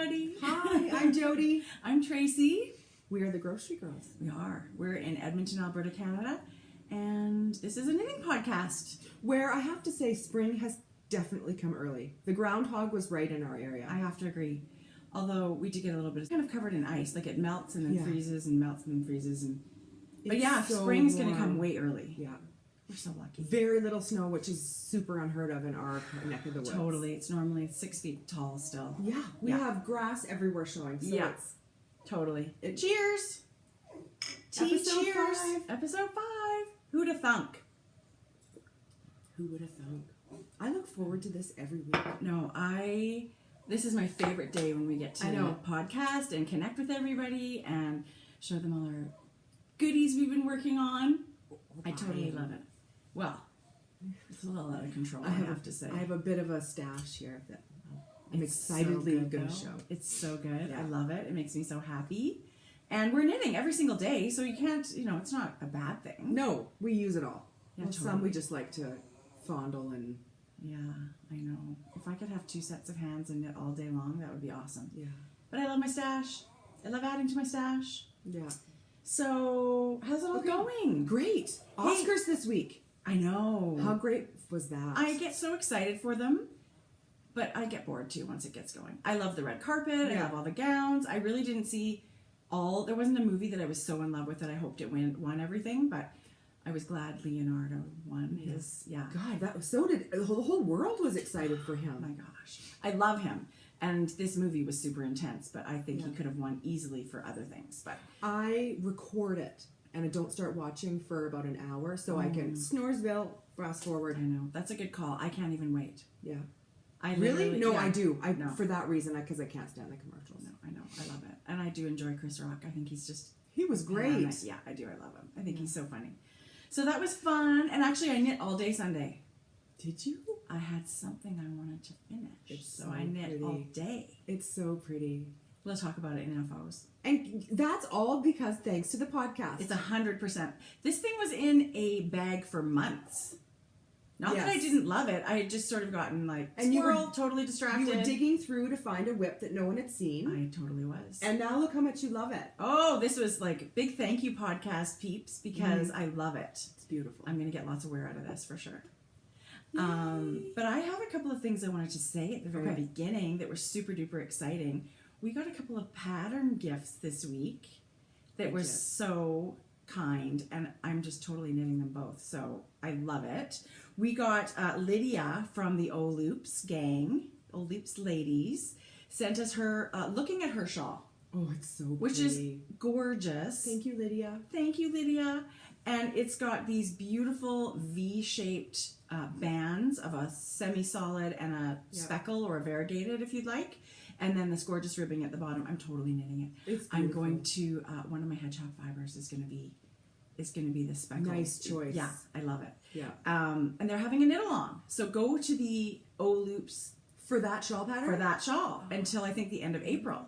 everybody. Hi, I'm Jodi. I'm Tracie. We are the Grocery Girls. We are. We're in Edmonton, Alberta, Canada, and this is a knitting podcast. Where I have to say spring has definitely come early. The groundhog was right in our area. I have to agree. Although we did get a little bit, it's kind of covered in ice. Like it melts and then freezes and melts and then freezes. But yeah, so spring's going to come way early. Yeah. We're so lucky. Very little snow, which is super unheard of in our neck of the woods. Totally. It's normally 6 feet tall still. Yeah. We have grass everywhere showing. So it's totally. Cheers! Episode Cheers! 5. Episode 5. Who'd have thunk? Who would have thunk? I look forward to this every week. No, this is my favorite day when we get to podcast and connect with everybody and show them all our goodies we've been working on. I totally love it. Well, it's a little out of control, I have to say. I have a bit of a stash here that I'm excitedly going to show. It's so good. Yeah. I love it. It makes me so happy. And we're knitting every single day, so you can't, it's not a bad thing. No, we use it all. Yeah, well, some we just like to fondle and... Yeah, I know. If I could have 2 sets of hands and knit all day long, that would be awesome. Yeah. But I love my stash. I love adding to my stash. Yeah. So, how's it all going? Great. Oscars this week. I know. How great was that? I get so excited for them, but I get bored too once it gets going. I love the red carpet. I love all the gowns. I really didn't see there wasn't a movie that I was so in love with that I hoped it won everything, but I was glad Leonardo won his, God, the whole world was excited for him. Oh my gosh. I love him. And this movie was super intense, but I think he could have won easily for other things. But I record it, and I don't start watching for about an hour, so I can Snoresville, fast forward. I know. That's a good call. I can't even wait. Yeah. I really? No, I do. No. For that reason, because I can't stand the commercials. No, I know. I love it. And I do enjoy Chris Rock. I think he's just... He was great. Yeah, I do. I love him. I think he's so funny. So that was fun. And actually, I knit all day Sunday. Did you? I had something I wanted to finish. So I knit all day. It's so pretty. We'll talk about it in FOs. And that's all because thanks to the podcast. It's 100%. This thing was in a bag for months. Not that I didn't love it. I had just sort of gotten squirrel, totally distracted. You were digging through to find a whip that no one had seen. I totally was. And now look how much you love it. Oh, this was big thank you podcast peeps because I love it. It's beautiful. I'm going to get lots of wear out of this for sure. But I have a couple of things I wanted to say at the very beginning that were super duper exciting. We got a couple of pattern gifts this week that were so kind, and I'm just totally knitting them both, so I love it. We got Lydia from the O Loops gang, O Loops ladies, sent us her looking at her shawl. Oh, it's so pretty. Which is gorgeous. Thank you, Lydia. Thank you, Lydia. And it's got these beautiful V-shaped bands of a semi-solid and a speckle or a variegated, if you'd like. And then this gorgeous ribbing at the bottom. I'm totally knitting it. It's I'm going to, one of my Hedgehog Fibers is going to be the speckle. Nice choice. Yeah, I love it. Yeah. And they're having a knit along. So go to the O Loops for that shawl pattern? For that shawl until I think the end of April.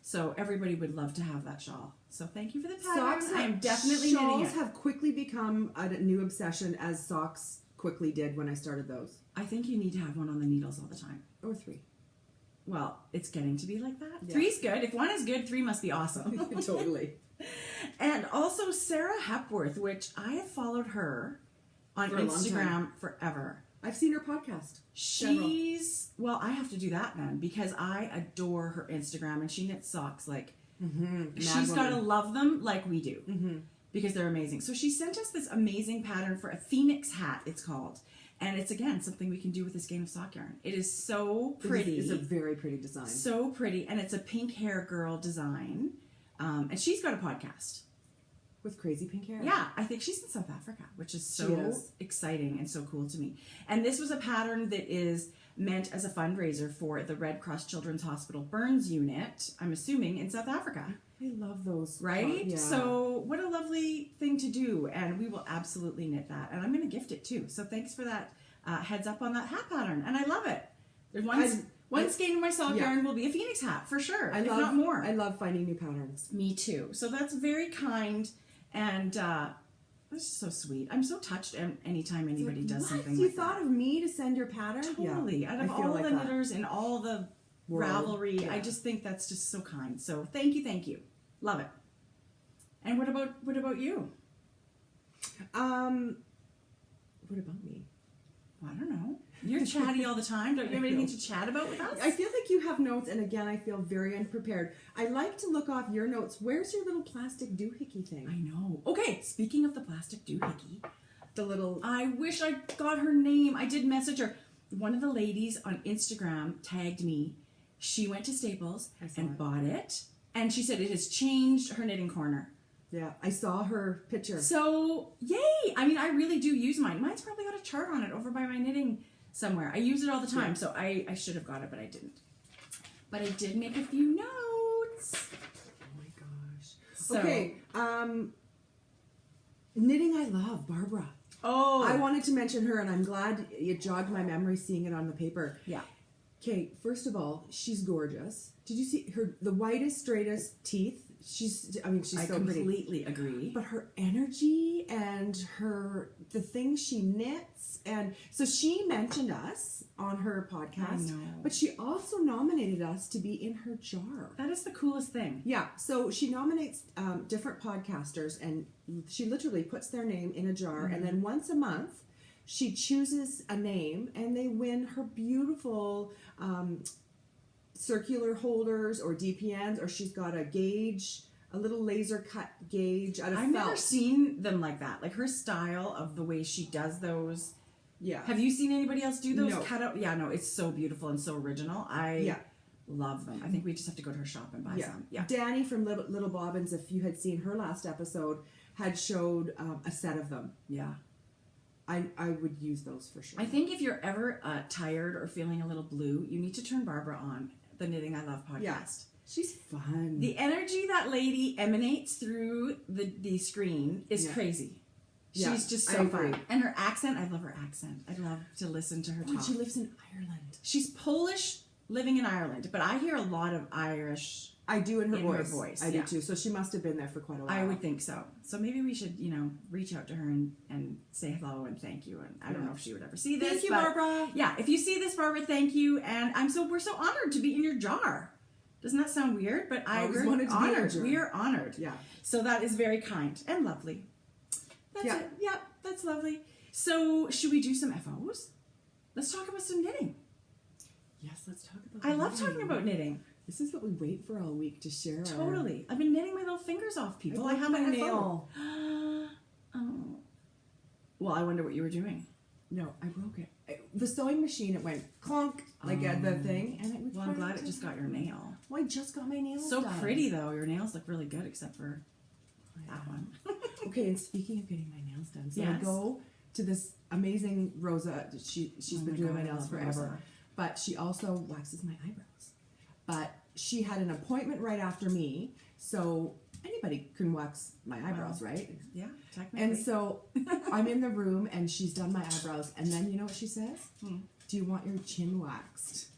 So everybody would love to have that shawl. So thank you for the pattern. Socks, I am definitely knitting it. Shawls have quickly become a new obsession, as socks quickly did when I started those. I think you need to have one on the needles all the time. Or 3. Well, it's getting to be like that. Yeah. 3's good. If 1 is good, 3 must be awesome. Totally. And also Sarah Hepworth, which I have followed her on Instagram forever. I've seen her podcast. Well, I have to do that then because I adore her Instagram and she knits socks she's got to love them like we do because they're amazing. So she sent us this amazing pattern for a phoenix hat, it's called. And it's, again, something we can do with this game of sock yarn. It is so pretty. It's a very pretty design. So pretty. And it's a pink hair girl design. And she's got a podcast. With crazy pink hair. Yeah, I think she's in South Africa, which is so exciting and so cool to me. And this was a pattern that is meant as a fundraiser for the Red Cross Children's Hospital Burns Unit, I'm assuming, in South Africa. I love those. Right? Yeah. So what a lovely thing to do. And we will absolutely knit that. And I'm going to gift it too. So thanks for that heads up on that hat pattern. And I love it. There's one skein of my sock yarn will be a phoenix hat for sure, if not more. I love finding new patterns. Me too. So that's very kind. And that's so sweet. I'm so touched anytime anybody does something like that. You thought of me to send your pattern? Totally. Yeah, Out of all the knitters and all the Ravelry. Yeah. I just think that's just so kind. So thank you. Love it. And what about you? What about me? Well, I don't know. You're chatty all the time. Don't you have anything to chat about with us? I feel like you have notes, and again, I feel very unprepared. I like to look off your notes. Where's your little plastic doohickey thing? I know. Okay, speaking of the plastic doohickey, The little... I wish I got her name. I did message her. One of the ladies on Instagram tagged me. She went to Staples and bought it, and she said it has changed her knitting corner. Yeah, I saw her picture. So, yay! I mean, I really do use mine. Mine's probably got a chart on it over by my knitting somewhere. I use it all the time, so I should have got it, but I didn't. But I did make a few notes. Oh my gosh. So, Okay, knitting I love, Barbara. Oh. I wanted to mention her, and I'm glad it jogged my memory seeing it on the paper. Yeah. Okay, first of all, she's gorgeous. Did you see her, the whitest, straightest teeth? She's so pretty. I completely agree. But her energy and the things she knits, and so she mentioned us on her podcast. I know. But she also nominated us to be in her jar. That is the coolest thing. Yeah, so she nominates different podcasters, and she literally puts their name in a jar, and then once a month she chooses a name, and they win her beautiful circular holders or DPNs, or she's got a gauge, a little laser cut gauge out of I've felt. never seen them like that. Like her style of the way she does those. Yeah. Have you seen anybody else do those No. cutout? Yeah, no, it's so beautiful and so original. I love them. I think we just have to go to her shop and buy some. Yeah. Danny from Little Bobbins, if you had seen her last episode, had showed a set of them. Yeah. I would use those for sure. I think if you're ever tired or feeling a little blue, you need to turn Barbara on the Knitting I Love podcast. Yeah. She's fun. The energy that lady emanates through the screen is crazy. Yeah, She's just I so agree. fun. And her accent, I love her accent. I love to listen to her talk. She lives in Ireland. She's Polish living in Ireland, but I hear a lot of Irish. I do in her In her voice. voice, I yeah. do too. So she must have been there for quite a while. I would think so. So maybe we should, reach out to her and say hello and thank you. And I don't know if she would ever see this. Thank you, but Barbara. Yeah, if you see this, Barbara, thank you. And we're so honored to be in your jar. Doesn't that sound weird? But Always we're wanted to be in your honored. jar. We are honored. Yeah. So that is very kind and lovely. That's Yeah. it. Yeah, that's lovely. So should we do some FOs? Let's talk about some knitting. Yes, let's talk about I love knitting. talking about knitting. This is what we wait for all week to share. Totally. I've been knitting my little fingers off, people. I broke have my a nail. Oh. Well, I wonder what you were doing. No, I broke it. The sewing machine, it went clonk, like at the thing, and it was. Well, I'm glad it just got your nail. Well, I just got my nails So done. pretty, though. Your nails look really good, except for that one. Okay, and speaking of getting my nails done, so I Yes. go to this amazing Rosa. She's Oh been my doing God, my I nails love forever, Rosa. but she also waxes my eyebrows. But she had an appointment right after me, so anybody can wax my eyebrows, right? Yeah, technically. And so I'm in the room, and she's done my eyebrows, and then you know what she says? Do you want your chin waxed?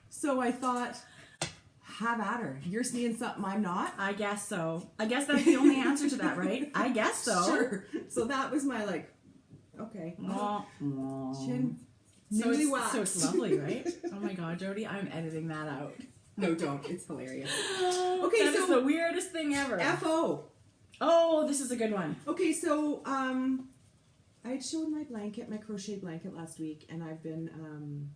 So I thought, have at her. You're seeing something I'm not. I guess so. I guess that's the only answer to that, right? I guess so. Sure. So that was my okay. Chin newly waxed. So it's lovely, right? Oh my God, Jodi, I'm editing that out. No, don't. It's hilarious. Okay, that is the weirdest thing ever. FO. Oh, this is a good one. Okay, so I had showed my crochet blanket last week, and I've been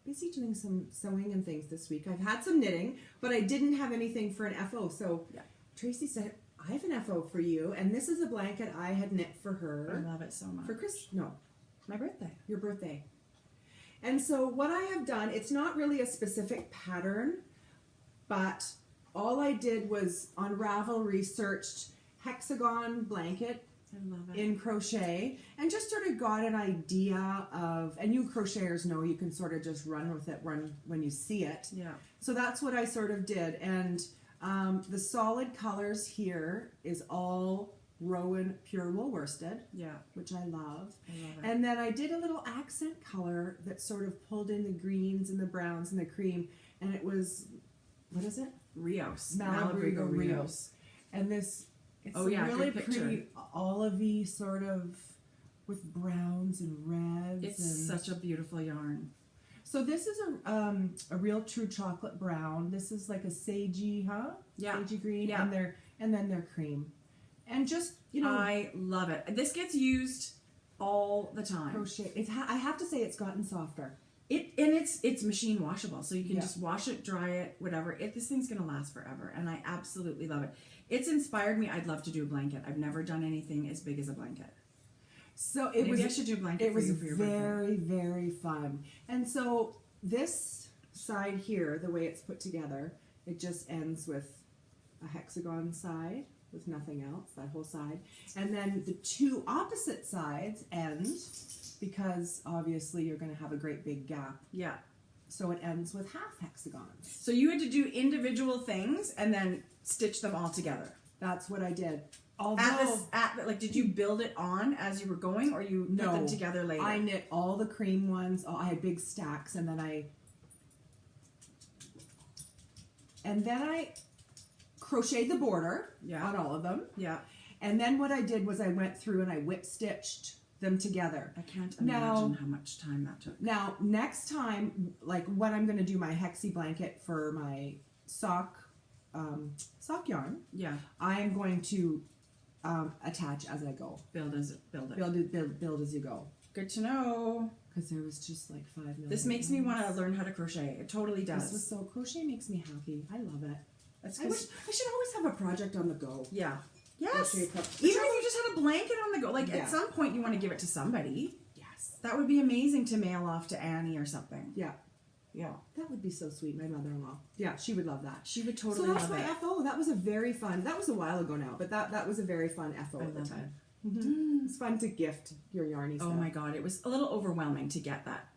busy doing some sewing and things this week. I've had some knitting, but I didn't have anything for an FO. So Tracy said, I have an FO for you, and this is a blanket I had knit for her. I love it so much. For my birthday. Your birthday. And so what I have done, it's not really a specific pattern, but all I did was on Ravelry searched hexagon blanket I love it. in crochet, and just sort of got an idea of, and you crocheters know you can sort of just run with it when you see it. Yeah. So that's what I sort of did. And the solid colors here is all Rowan pure wool worsted, which I love. I love it. And then I did a little accent color that sort of pulled in the greens and the browns and the cream, and it was, what is it? Rios. Malabrigo Rios. And this, it's Oh, yeah, really good picture. pretty olivey sort of with browns and reds. It's such a beautiful yarn. So this is a real true chocolate brown. This is like a sagey, Yeah. Sagey green, Yeah. and then they're cream. And just, you know, I love it. This gets used all the time. crochet. I have to say it's gotten softer. It's machine washable, so you can Yeah. just wash it, dry it, whatever. This thing's gonna last forever, and I absolutely love it. It's inspired me. I'd love to do a blanket. I've never done anything as big as a blanket. So Maybe I should do a blanket for you for your birthday. very, very fun. And so this side here, the way it's put together, it just ends with a hexagon side with nothing else, that whole side. And then the two opposite sides end, because obviously you're going to have a great big gap. Yeah. So it ends with half hexagons. So you had to do individual things and then stitch them all together. That's what I did. Although, Did you build it on as you were going, or you put them together later? I knit all the cream ones. I had big stacks, and then I crocheted the border on all of them. Yeah. And then what I did was I went through and I whip stitched them together. I can't imagine how much time that took. Now, next time, like when I'm going to do my hexie blanket for my sock yarn, I am going to attach as I go. Build it. Build as you go. Good to know. Because there was just like 5 million. This makes me want to learn how to crochet. It totally does. Crochet makes me happy. I love it. I should good. always have a project on the go. Yeah. Yes. Even if you just had a blanket on the go, like at some point you want to give it to somebody. Yes. That would be amazing to mail off to Annie or something. Yeah. Yeah. That would be so sweet. My mother-in-law. Yeah, she would love that. She would totally love it. So love that's my FO. That was a very fun. That was a while ago now, but that was a very fun FO at the time. Mm-hmm. It's fun to gift your yarny stuff. Oh my god, it was a little overwhelming to get that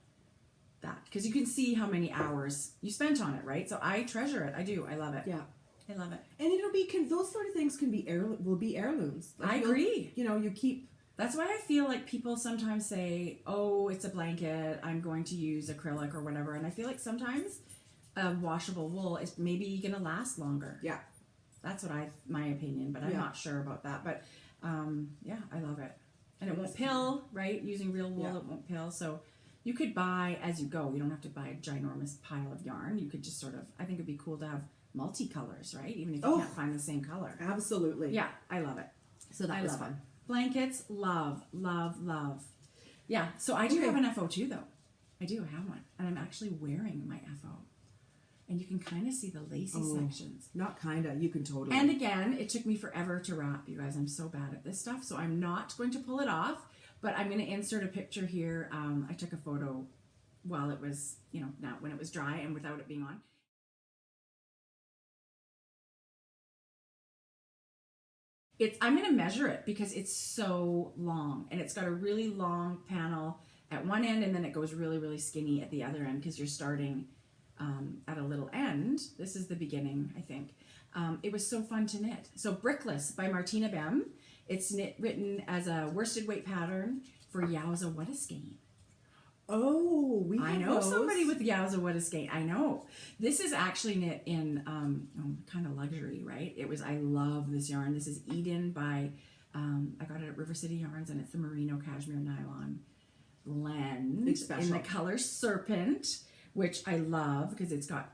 because you can see how many hours you spent on it, right? So I treasure it. I do. I love it. Yeah. I love it. And it'll be those sort of things can be will be heirlooms. Like I agree. You know, you keep. That's why I feel like people sometimes say, "Oh, it's a blanket. I'm going to use acrylic or whatever," and I feel like sometimes a washable wool is maybe going to last longer. Yeah. That's what my opinion, but I'm not sure about that. But I love it, and it won't pill, right? Using real wool, it won't pill. So you could buy as you go. You don't have to buy a ginormous pile of yarn. You could just sort of. I think it'd be cool to have multicolors, right? Even if you can't find the same color. Absolutely. Yeah, I love it. So that was fun. Blankets, love. Yeah, so I do have an FO too, though. I do have one, and I'm actually wearing my FO. And you can kind of see the lacy sections. Not kind of, you can totally. And again, it took me forever to wrap, you guys. I'm so bad at this stuff, so I'm not going to pull it off, but I'm going to insert a picture here. I took a photo while it was, now when it was dry and without it being on. I'm going to measure it because it's so long, and it's got a really long panel at one end, and then it goes really, really skinny at the other end because you're starting at a little end. This is the beginning, I think. It was so fun to knit. So Brickless by Martina Bem. It's written as a worsted weight pattern for Yowza What a Skein. Oh, I know somebody with Yowza What a Skein. I know. This is actually knit in kind of luxury, right? I love this yarn. This is Eden by, I got it at River City Yarns, and it's the merino cashmere nylon blend in the color Serpent, which I love because it's got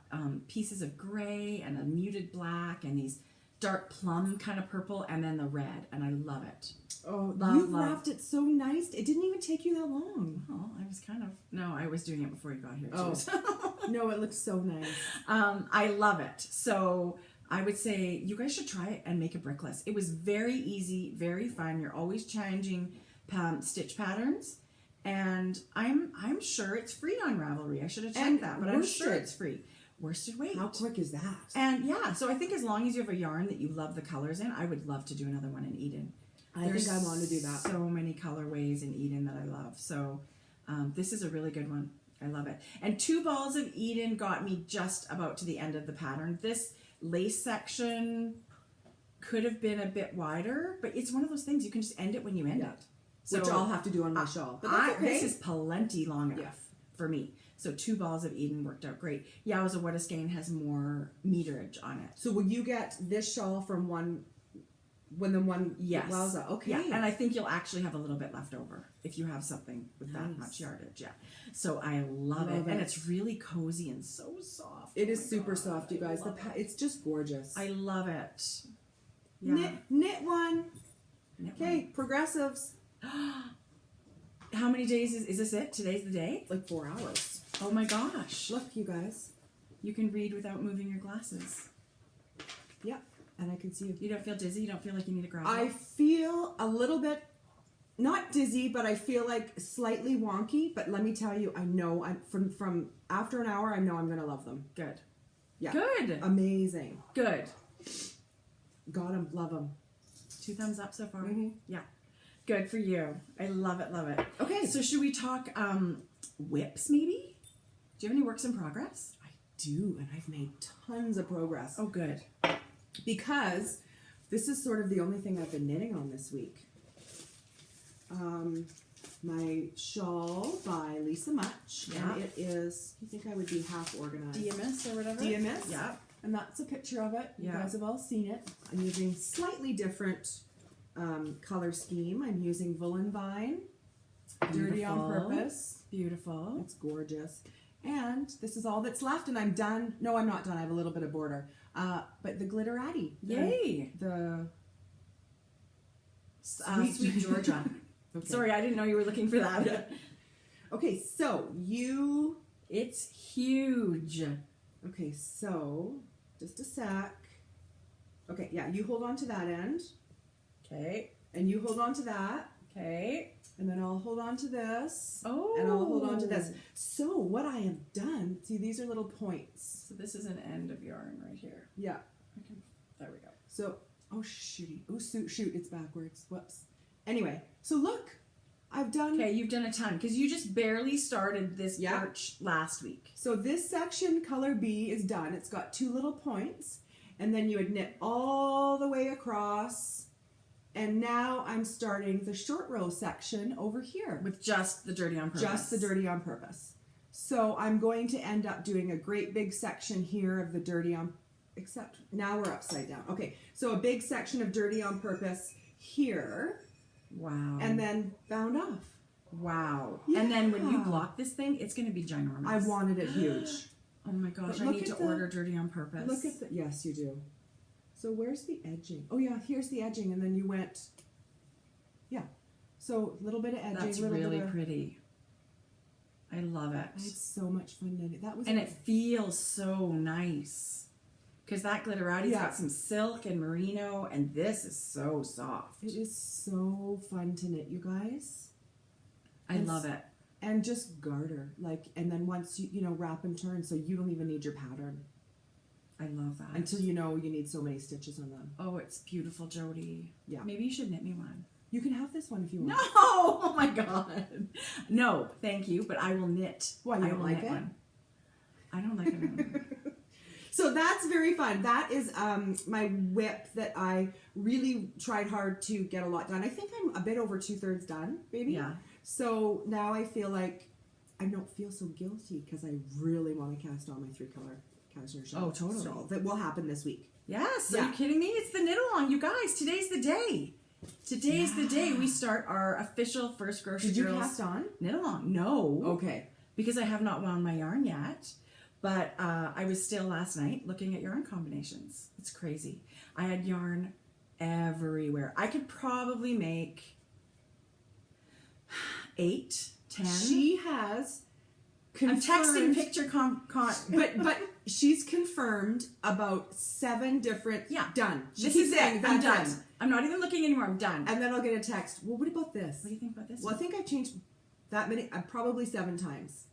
pieces of gray and a muted black and these dark plum kind of purple and then the red, and I love it. Oh, you've wrapped it so nice. It didn't even take you that long. Oh, I was doing it before you got here too. Oh. No, it looks so nice. I love it. So I would say you guys should try it and make a Brickless. It was very easy, very fun. You're always changing stitch patterns. And I'm sure it's free on Ravelry. I should have checked that, but I'm sure it's free. Worsted weight. How quick is that? And yeah, so I think as long as you have a yarn that you love the colors in, I would love to do another one in Eden. I think I want to do that. So many colorways in Eden that I love. So this is a really good one. I love it. And 2 balls of Eden got me just about to the end of the pattern. This lace section could have been a bit wider, but it's one of those things you can just end it when you end it. So, which I'll have to do on my shawl. But that's okay. This is plenty long enough for me. So 2 balls of Eden worked out great. Yowza What a Skein has more meterage on it. So will you get this shawl from one when the one Yes. wowza. Okay. Yeah, and I think you'll actually have a little bit left over if you have something with that Nice. much yardage. Yeah. So I love it. And it's really cozy and so soft. It Oh is my super God, soft, you I guys. love it. It's just gorgeous. I love it. Yeah. Knit one. Knit Okay, progressives. How many days is this it? Today's the day? Like 4 hours. Oh my gosh. Look, you guys. You can read without moving your glasses. Yep, and I can see you. You don't feel dizzy? You don't feel like you need to grab I feel a little bit, not dizzy, but I feel like slightly wonky. But let me tell you, I know I'm from after an hour, I know I'm gonna love them. Good. Yeah. Good. Amazing. Good. Got them. Love them. 2 thumbs up so far. Mm-hmm. Yeah. Good for you. I love it, love it. Okay. So should we talk whips maybe? Do you have any works in progress? I do, and I've made tons of progress. Oh, good. Because this is sort of the only thing I've been knitting on this week. My shawl by Lisa Much, Yeah. and it is, you think I would be half organized. DMS or whatever? DMS. Yeah. And that's a picture of it. You Yeah. guys have all seen it. I'm using slightly different color scheme. I'm using Woolen Vine, Dirty on Beautiful. Purpose. Beautiful. It's gorgeous. And this is all that's left, and I'm done. No, I'm not done. I have a little bit of border. But the Glitterati. Yay. The Sweet Georgia. Okay. Sorry, I didn't know you were looking for that. Okay, so you... It's huge. Okay, so just a sec. Okay, yeah, you hold on to that end. Okay. And you hold on to that. Okay. And then I'll hold on to this. Oh. And I'll hold on to this. So what I have done, see, these are little points. So this is an end of yarn right here. Yeah. There we go. So, oh, shooty. Oh, shoot, it's backwards. Whoops. Anyway, so look, I've done... Okay, you've done a ton because you just barely started this Yeah. Birch last week. So this section, color B, is done. It's got 2 little points. And then you would knit all the way across. And now I'm starting the short row section over here. With just the Dirty on Purpose. Just the Dirty on Purpose. So I'm going to end up doing a great big section here of the Dirty on... Except now we're upside down. Okay, so a big section of Dirty on Purpose here. Wow. And then bound off. Wow. Yeah. And then when you block this thing, it's going to be ginormous. I wanted it huge. Oh my gosh, But I look need to at the- order Dirty on Purpose. Look at the... Yes, you do. So where's the edging? Oh yeah, here's the edging, and then you went... Yeah. So a little bit of edging. That's little really bit of... pretty. I love it. I had so much fun knitting. That was... And it feels so nice. Because that Glitterati's Yeah. got some silk and merino, and this is so soft. It is so fun to knit, you guys. I love it. And just garter, like, and then once you know, wrap and turn, so you don't even need your pattern I love that. until you know you need so many stitches on them. Oh, it's beautiful, Jodi. Yeah. Maybe you should knit me one. You can have this one if you want. No! Oh my god. No, thank you, but I will knit. Why, you I don't will like knit it? one. I don't like it. So that's very fun. That is my whip that I really tried hard to get a lot done. I think I'm a bit over 2/3 done, maybe. Yeah. So now I feel like I don't feel so guilty because I really want to cast on my 3-color cashmere shawl. Oh, totally. Shawl. That will happen this week. Yes, Yeah. are you kidding me? It's the knit along, you guys. Today's the day. Today's the day we start our official First Grocery Did you Girls cast on? knit along. No. Okay. Because I have not wound my yarn yet. But I was still last night looking at yarn combinations. It's crazy. I had yarn everywhere. I could probably make 8, 10. She has I'm texting confirmed, picture but she's confirmed about 7 different. Yeah. Done. She This keeps is saying it. I'm that's done. it. I'm not even looking anymore. I'm done. And then I'll get a text. Well, what about this? What do you think about this? Well, I think I've changed that many, probably 7 times.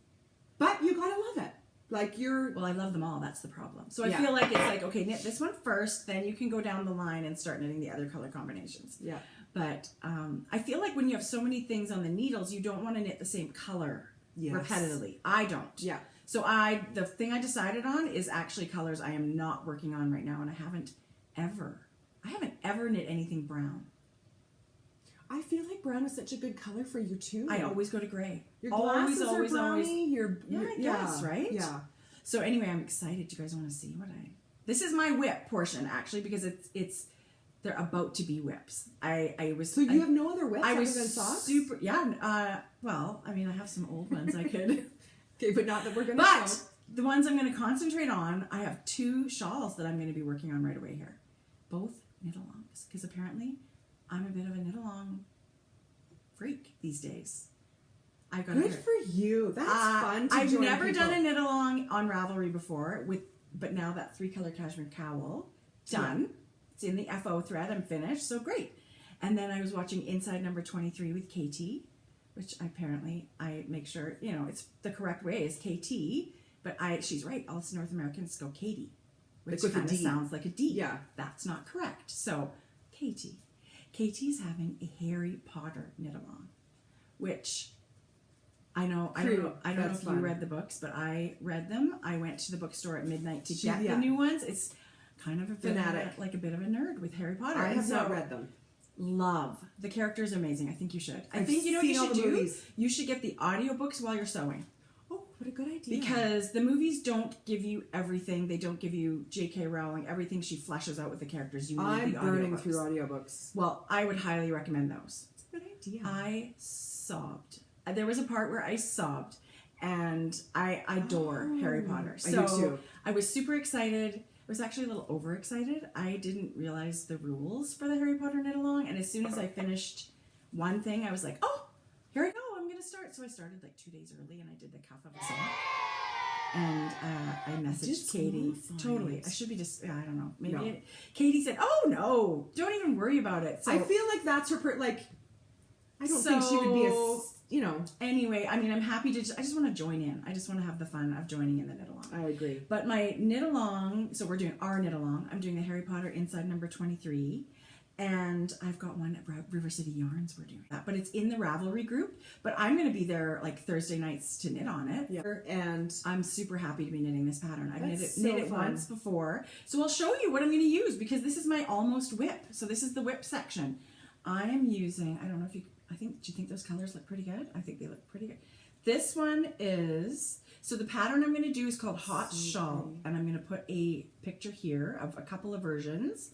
But you gotta love it. Like you're... Well, I love them all. That's the problem. So I Yeah. feel like it's like, okay, knit this one first, then you can go down the line and start knitting the other color combinations. Yeah. But I feel like when you have so many things on the needles, you don't want to knit the same color Yes. repetitively. I don't. Yeah. So the thing I decided on is actually colors I am not working on right now, and I haven't ever knit anything brown. I feel like brown is such a good color for you too. I always go to gray. Your glasses always, are browny. always. I guess, right? Yeah. So anyway, I'm excited. Do you guys want to see what I... This is my whip portion, actually, because it's They're about to be whips. I was. So you have no other whips I other was than socks? super. Yeah. Well, I mean, I have some old ones I could. Okay, but not that we're going to But show. the ones I'm going to concentrate on, I have 2 shawls that I'm going to be working on right away here. Both knit-alongs. Because apparently I'm a bit of a knit-along freak these days. I've got Good for you. That's fun to I've join never people. done a knit-along on Ravelry before, but now that 3-color cashmere cowl, done. Yeah. It's in the FO thread. I'm finished. So great. And then I was watching Inside Number 23 with KT, which apparently I make sure, it's the correct way is KT, but she's right. All us North Americans go Katie, which Like with a kind of D. sounds like a D. Yeah. That's not correct. So KT. KT's having a Harry Potter knit-along, which I don't know That's if fun. you read the books, but I read them. I went to the bookstore at midnight to get Yeah. the new ones. It's kind of a bit Fanatic. like a bit of a nerd with Harry Potter. I And have so, not read them. Love. The characters are amazing. I think you should. I I've think you know what you seen all should the do? movies. You should get the audiobooks while you're sewing. Oh, what a good idea. Because the movies don't give you everything. They don't give you J.K. Rowling, everything she fleshes out with the characters. You need I'm the burning audiobooks. through audiobooks. Well, I would highly recommend those. It's a good idea. I sobbed. There was a part where I sobbed, and I adore Harry Potter. I do too. I was super excited. I was actually a little overexcited. I didn't realize the rules for the Harry Potter knit-along, and as soon as I finished one thing, I was like, oh, here I go, I'm going to start. So I started like 2 days early, and I did the cuff of a sock. And I messaged Just Katie. glorify Totally. it. I should be just, I don't know. Maybe No. Katie said, oh, no, don't even worry about it. So I feel like that's her, I don't think she would be Anyway, I mean, I'm happy to, I just want to join in. I just want to have the fun of joining in the knit-along. I agree. But my knit-along, so we're doing our knit-along. I'm doing the Harry Potter Inside Number 23. And I've got one at River City Yarns we're doing that. But it's in the Ravelry group. But I'm going to be there like Thursday nights to knit on it. Yeah. And I'm super happy to be knitting this pattern. I've That's knit so it fun. once before. So I'll show you what I'm going to use because this is my almost whip. So this is the whip section. I am using, I don't know if you, do you think those colors look pretty good? I think they look pretty good. This one is, so the pattern I'm going to do is called Hot Shawl. And I'm going to put a picture here of a couple of versions.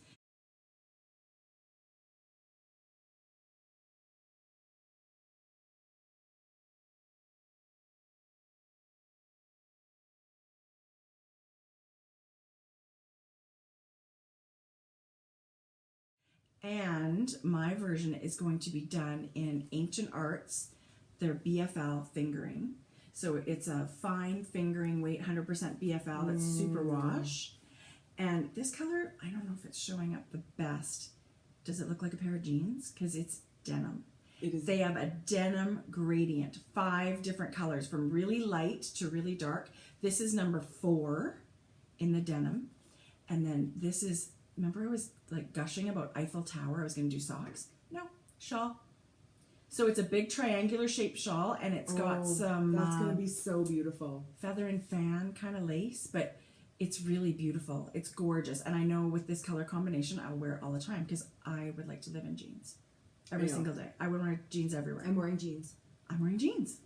And my version is going to be done in Ancient Arts, their BFL fingering. So it's a fine fingering weight, 100% BFL, that's super wash. And this color, I don't know if it's showing up the best. Does it look like a pair of jeans? Because it's denim. it is. They have a denim gradient, 5 different colors from really light to really dark. This is number 4 in the denim. And then this is, remember I was like gushing about Eiffel Tower? I was going to do socks. No, shawl. So it's a big triangular shaped shawl and it's got some That's going to be so beautiful. feather and fan kind of lace, but it's really beautiful. It's gorgeous. And I know with this color combination, I'll wear it all the time because I would like to live in jeans every single day. I would wear jeans everywhere. I'm wearing jeans. I'm wearing jeans.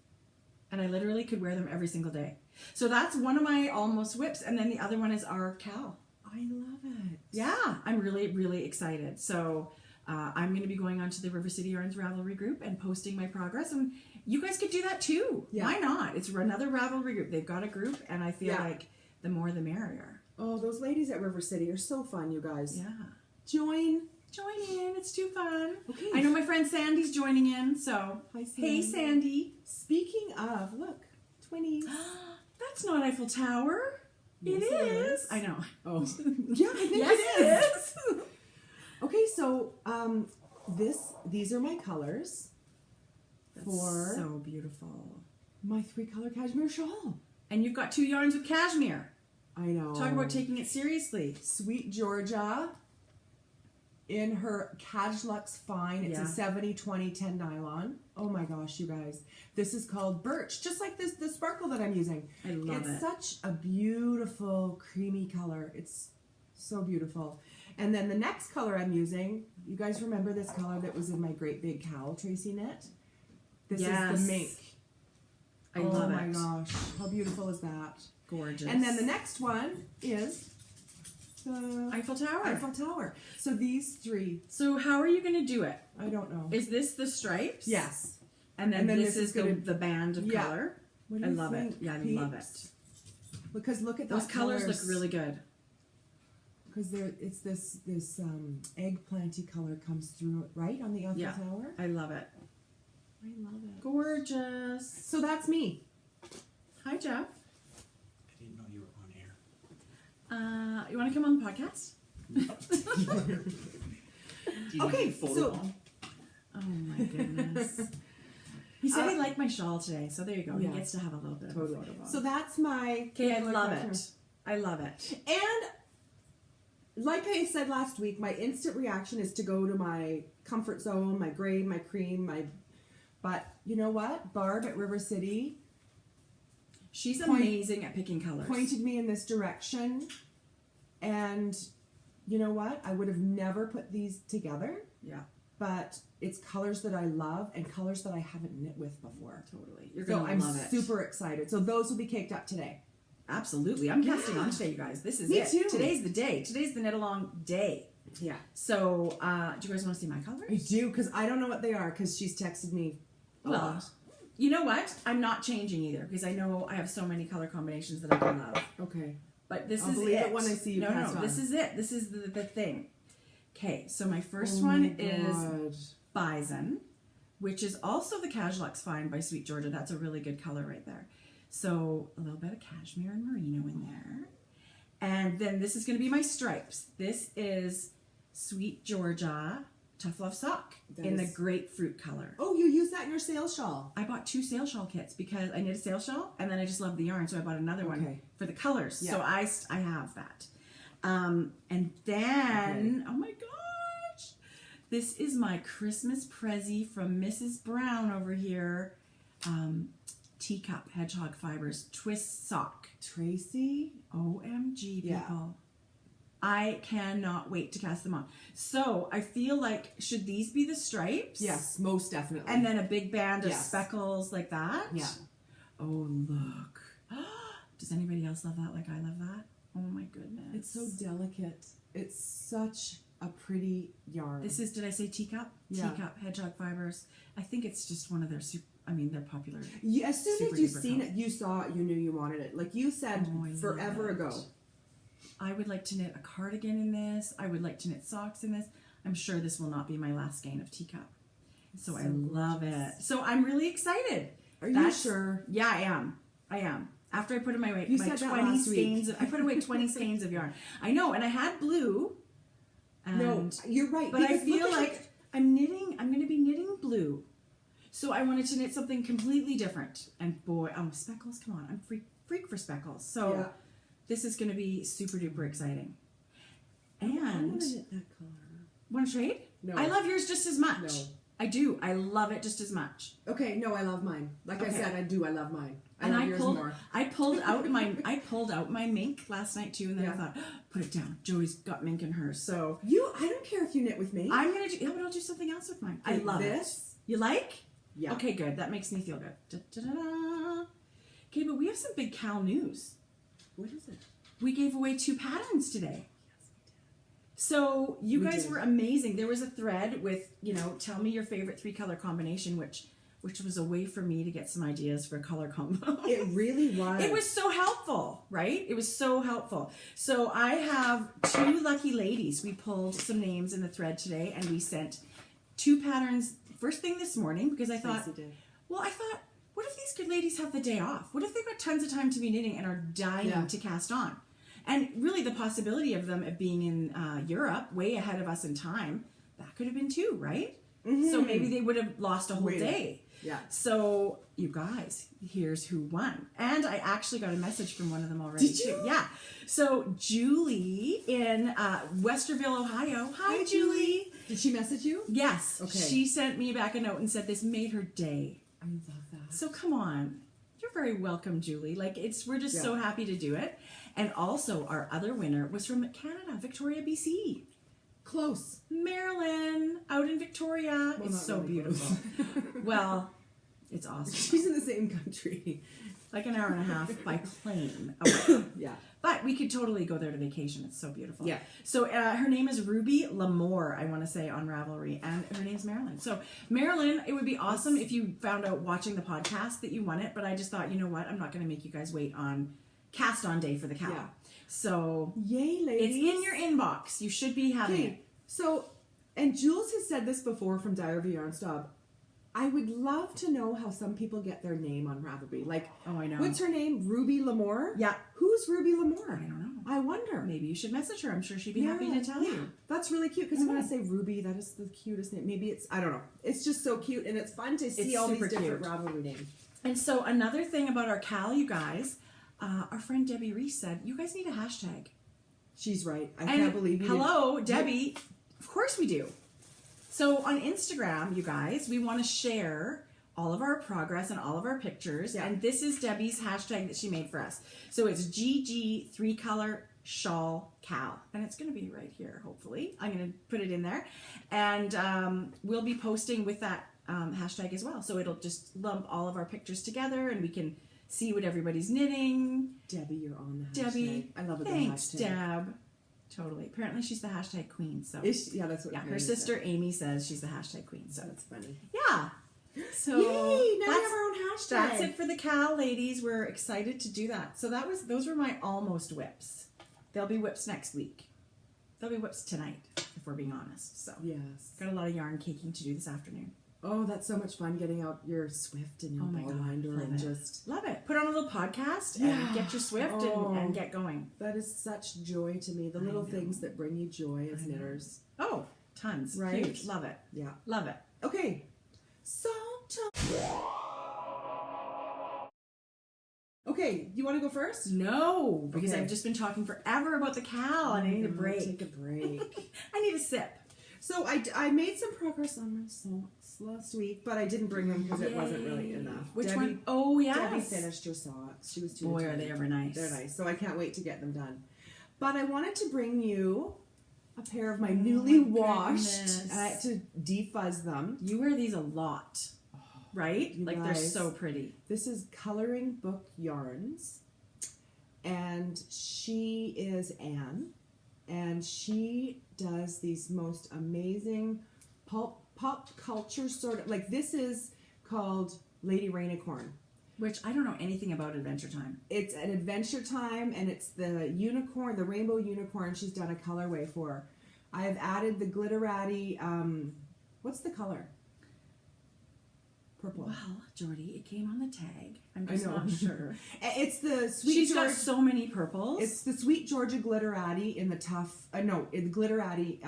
And I literally could wear them every single day. So that's one of my almost whips. And then the other one is our KAL. I love it. Yeah, I'm really, really excited. So I'm going to be going on to the River City Yarns Ravelry group and posting my progress. And you guys could do that too. Yeah. Why not? It's another Ravelry group. They've got a group, and I feel Yeah. like the more the merrier. Oh, those ladies at River City are so fun, you guys. Yeah. Join. Join in. It's too fun. Okay. I know my friend Sandy's joining in, so Hi, Sandy. hey, Sandy. Speaking of, look, 20s. That's not Eiffel Tower. Yes, it it is. is. I know. Oh. Yeah, I think Yes, it is. Okay, so these are my colors That's for so beautiful. my 3-color cashmere shawl. And you've got 2 yarns with cashmere. I know. Talk about taking it seriously. Sweet Georgia in her Cashluxe Fine. It's Yeah. a 70-20-10 nylon. Oh my gosh, you guys. This is called Birch, just like the sparkle that I'm using. I love It's it. such a beautiful creamy color. It's so beautiful. And then the next color I'm using, you guys remember this color that was in my great big cowl Tracie knit? This Yes. is the mink. I love it. Oh my gosh, how beautiful is that? Gorgeous. And then the next one is the Eiffel Tower. Eiffel Tower. So these three. So how are you going to do it? I don't know. Is this the stripes? Yes. And then this is the band of Yeah. color. What do I you love think, it. Yeah, I peeps? love it. Because look at Those that colors look really good. Because it's this eggplanty color comes through right on the Eiffel Yeah. Tower. I love it. I love it. Gorgeous. So that's me. Hi, Jeff. I didn't know you were on air. You want to come on the podcast? Okay, so Oh my goodness. He said he liked my shawl today, so there you go. Yeah. He gets to have a little bit of a photo bomb. so that's my. Okay, I love it. I love it. And like I said last week, my instant reaction is to go to my comfort zone, my gray, my cream, But you know what? Barb at River City She's amazing at picking colors. pointed me in this direction, and you know what? I would have never put these together. Yeah, But it's colors that I love and colors that I haven't knit with before. totally. You're So gonna I'm love it. super excited. So those will be caked up today. Absolutely. I'm casting on today, you guys. This is Me it. too. Today's the day. Today's the knit along day. Yeah. So, do you guys want to see my colors? I do, because I don't know what they are, because she's texted me a Well, lot. you know what? I'm not changing either because I know I have so many color combinations that I can love. Okay. But this I'll is believe it. it when I see you No, cast no, on. this is it. This is the thing. Okay, so my first Oh one my is God. Bison, which is also the Cashluxe Fine by Sweet Georgia. That's a really good color right there. So a little bit of cashmere and merino in there. And then this is going to be my stripes. This is Sweet Georgia Tough Love Sock in the grapefruit color. Oh, you use that in your sales shawl. I bought 2 sail shawl kits because I knit a sail shawl and then I just love the yarn, so I bought another one Okay. for the colors. Yeah. So I have that. And then, oh my gosh, this is my Christmas prezi from Mrs. Brown over here. Teacup Hedgehog Fibers twist sock. Tracie? OMG, people. Yeah. I cannot wait to cast them on. So I feel like, should these be the stripes? Yes, most definitely. And then a big band of Yes. speckles like that? Yeah. Oh, look. Does anybody else love that like I love that? Oh my goodness. It's so delicate. It's such a pretty yarn. This is, did I say teacup? Yeah. Teacup, Hedgehog Fibers. I think it's just one of their they're popular. Yeah, as soon super as you duper seen color. it, you saw it, you knew you wanted it. Like you said Oh, I forever love it. ago. I would like to knit a cardigan in this. I would like to knit socks in this. I'm sure this will not be my last skein of teacup. So I love it. So I'm really excited. Are you sure? Yeah, I am. I am. After I put in my You my said that 20 last week. skeins, I put away 20 skeins of yarn. I know, and I had blue. And, No, you're right. but I because feel look at like I'm going to be knitting blue. So I wanted to knit something completely different. And boy, speckles, come on. I'm freak for speckles. So Yeah. this is going to be super duper exciting. I And want to knit that color. want to trade? No. I love yours just as much. No. I do. I love it just as much. Okay, no, I love mine. Like I Okay. said, I do. I love mine. I And love I yours pulled, more. I pulled out my mink last night too, and then I thought, put it down. Joey's got mink in hers, so I don't care if you knit with me. I'm gonna do. Yeah, but I'll do something else with mine. I love this. it. You like? Yeah. Okay, good. That makes me feel good. Da-da-da-da. Okay, but we have some big Cal news. What is it? We gave away 2 patterns today. So you We guys did. were amazing. There was a thread with, tell me your favorite 3 color combination, which was a way for me to get some ideas for color combo. It really was. It was so helpful, right? It was so helpful. So I have 2 lucky ladies. We pulled some names in the thread today, and we sent 2 patterns first thing this morning because I thought, Tracie did. what if these good ladies have the day off? What if they've got tons of time to be knitting and are dying to cast on? And really the possibility of them being in Europe, way ahead of us in time, that could have been 2, right? Mm-hmm. So maybe they would have lost a whole Waited. day. Yeah. So, you guys, here's who won. And I actually got a message from one of them already. Did you? Too. Yeah. So, Julie in Westerville, Ohio. Hi, Julie. Did she message you? Yes. Okay. She sent me back a note and said this made her day. I love that. So, come on. You're very welcome, Julie. We're just so happy to do it. And also, our other winner was from Canada, Victoria, BC. Close. Marilyn, out in Victoria. Well, it's not so really beautiful. Well, it's awesome. She's in the same country. like an hour and a half by plane away. Yeah. But we could totally go there to vacation. It's so beautiful. Yeah. So her name is Ruby Lamour, I want to say, on Ravelry. And her name's Marilyn. So Marilyn, it would be awesome if you found out watching the podcast that you won it. But I just thought, you know what? I'm not going to make you guys wait on cast on day for the KAL. Yeah. So yay, ladies. it's in your inbox. You should be having it. So, and Jules has said this before from Dyer of Yarn Stop. I would love to know how some people get their name on Ravelry. Like, Oh, I know. what's her name? Ruby Lamour? Yeah. Who's Ruby Lamour? I don't know. I wonder. Maybe you should message her. I'm sure she'd be happy to tell you. That's really cute because I'm going to say Ruby. That is the cutest name. Maybe it's, I don't know. It's just so cute and it's fun to see It's all these super different cute. Ravelry names. And so another thing about our KAL, you guys, our friend Debbie Reese said, you guys need a hashtag. She's right. I And can't believe you. hello, Debbie. Of course we do. So on Instagram, you guys, we want to share all of our progress and all of our pictures. Yeah. And this is Debbie's hashtag that she made for us. So it's GG 3-color shawl KAL. And it's going to be right here, hopefully. I'm going to put it in there. And we'll be posting with that hashtag as well. So it'll just lump all of our pictures together and we can see what everybody's knitting. Debbie, you're on the hashtag. Debbie, I love it. thanks, Deb. Totally. Apparently she's the hashtag queen. So Yeah, that's what. yeah, her Mary sister said. Amy says she's the hashtag queen. So That's funny. yeah. So Yay! Now we that's, have our own hashtag. that's it for the KAL, ladies. We're excited to do that. So those were my almost whips. There'll be whips next week. There'll be whips tonight, if we're being honest. So Yes. got a lot of yarn caking to do this afternoon. Oh, that's so much fun getting out your Swift and your Oh my ball God, winder love and it. just. Love it. Put on a little podcast Yeah. and get your Swift Oh. and get going. That is such joy to me. The I little know. things that bring you joy as I know. knitters. Oh, tons. Right? Huge. Love it. Yeah. Love it. Okay. So. Okay, you want to go first? No, because Okay. I've just been talking forever about the KAL and I need a break. Take a break. I need a sip. So I made some progress on my socks last week, but I didn't bring them because it wasn't really Yay. enough. Which Debbie, one? Oh, yes. Debbie finished her socks. She was too. Boy, are tired. they ever nice. They're nice. So I can't wait to get them done. But I wanted to bring you a pair of my newly my washed. goodness. I had to defuzz them. You wear these a lot, right? You Like they're guys. so pretty. This is Coloring Book Yarns, and she is Anne, and she does these most amazing pop culture sort of, like, this is called Lady Rainicorn. Which I don't know anything about Adventure Time. It's an Adventure Time, and it's the unicorn, the rainbow unicorn she's done a colorway for. I have added the glitterati, what's the color? Purple. Well, Jodi, it came on the tag. I'm I just know. not sure. It's the Sweet She's George. got so many purples. It's the Sweet Georgia glitterati in the tough, in the glitterati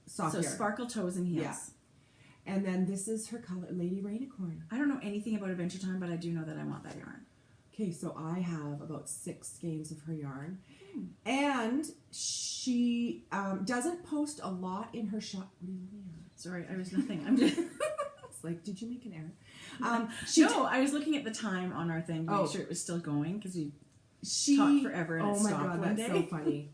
soft so yarn. sparkle toes and heels. Yeah. And then this is her color, Lady Rainicorn. I don't know anything about Adventure Time, but I do know that I want that yarn. Okay, so I have about 6 skeins of her yarn. And she doesn't post a lot in her shop. What are you looking at? Sorry, I was nothing. I'm just... It's like, did you make an error? I was looking at the time on our thing to make sure it was still going because we talked forever and it stopped God, one that's day. so funny.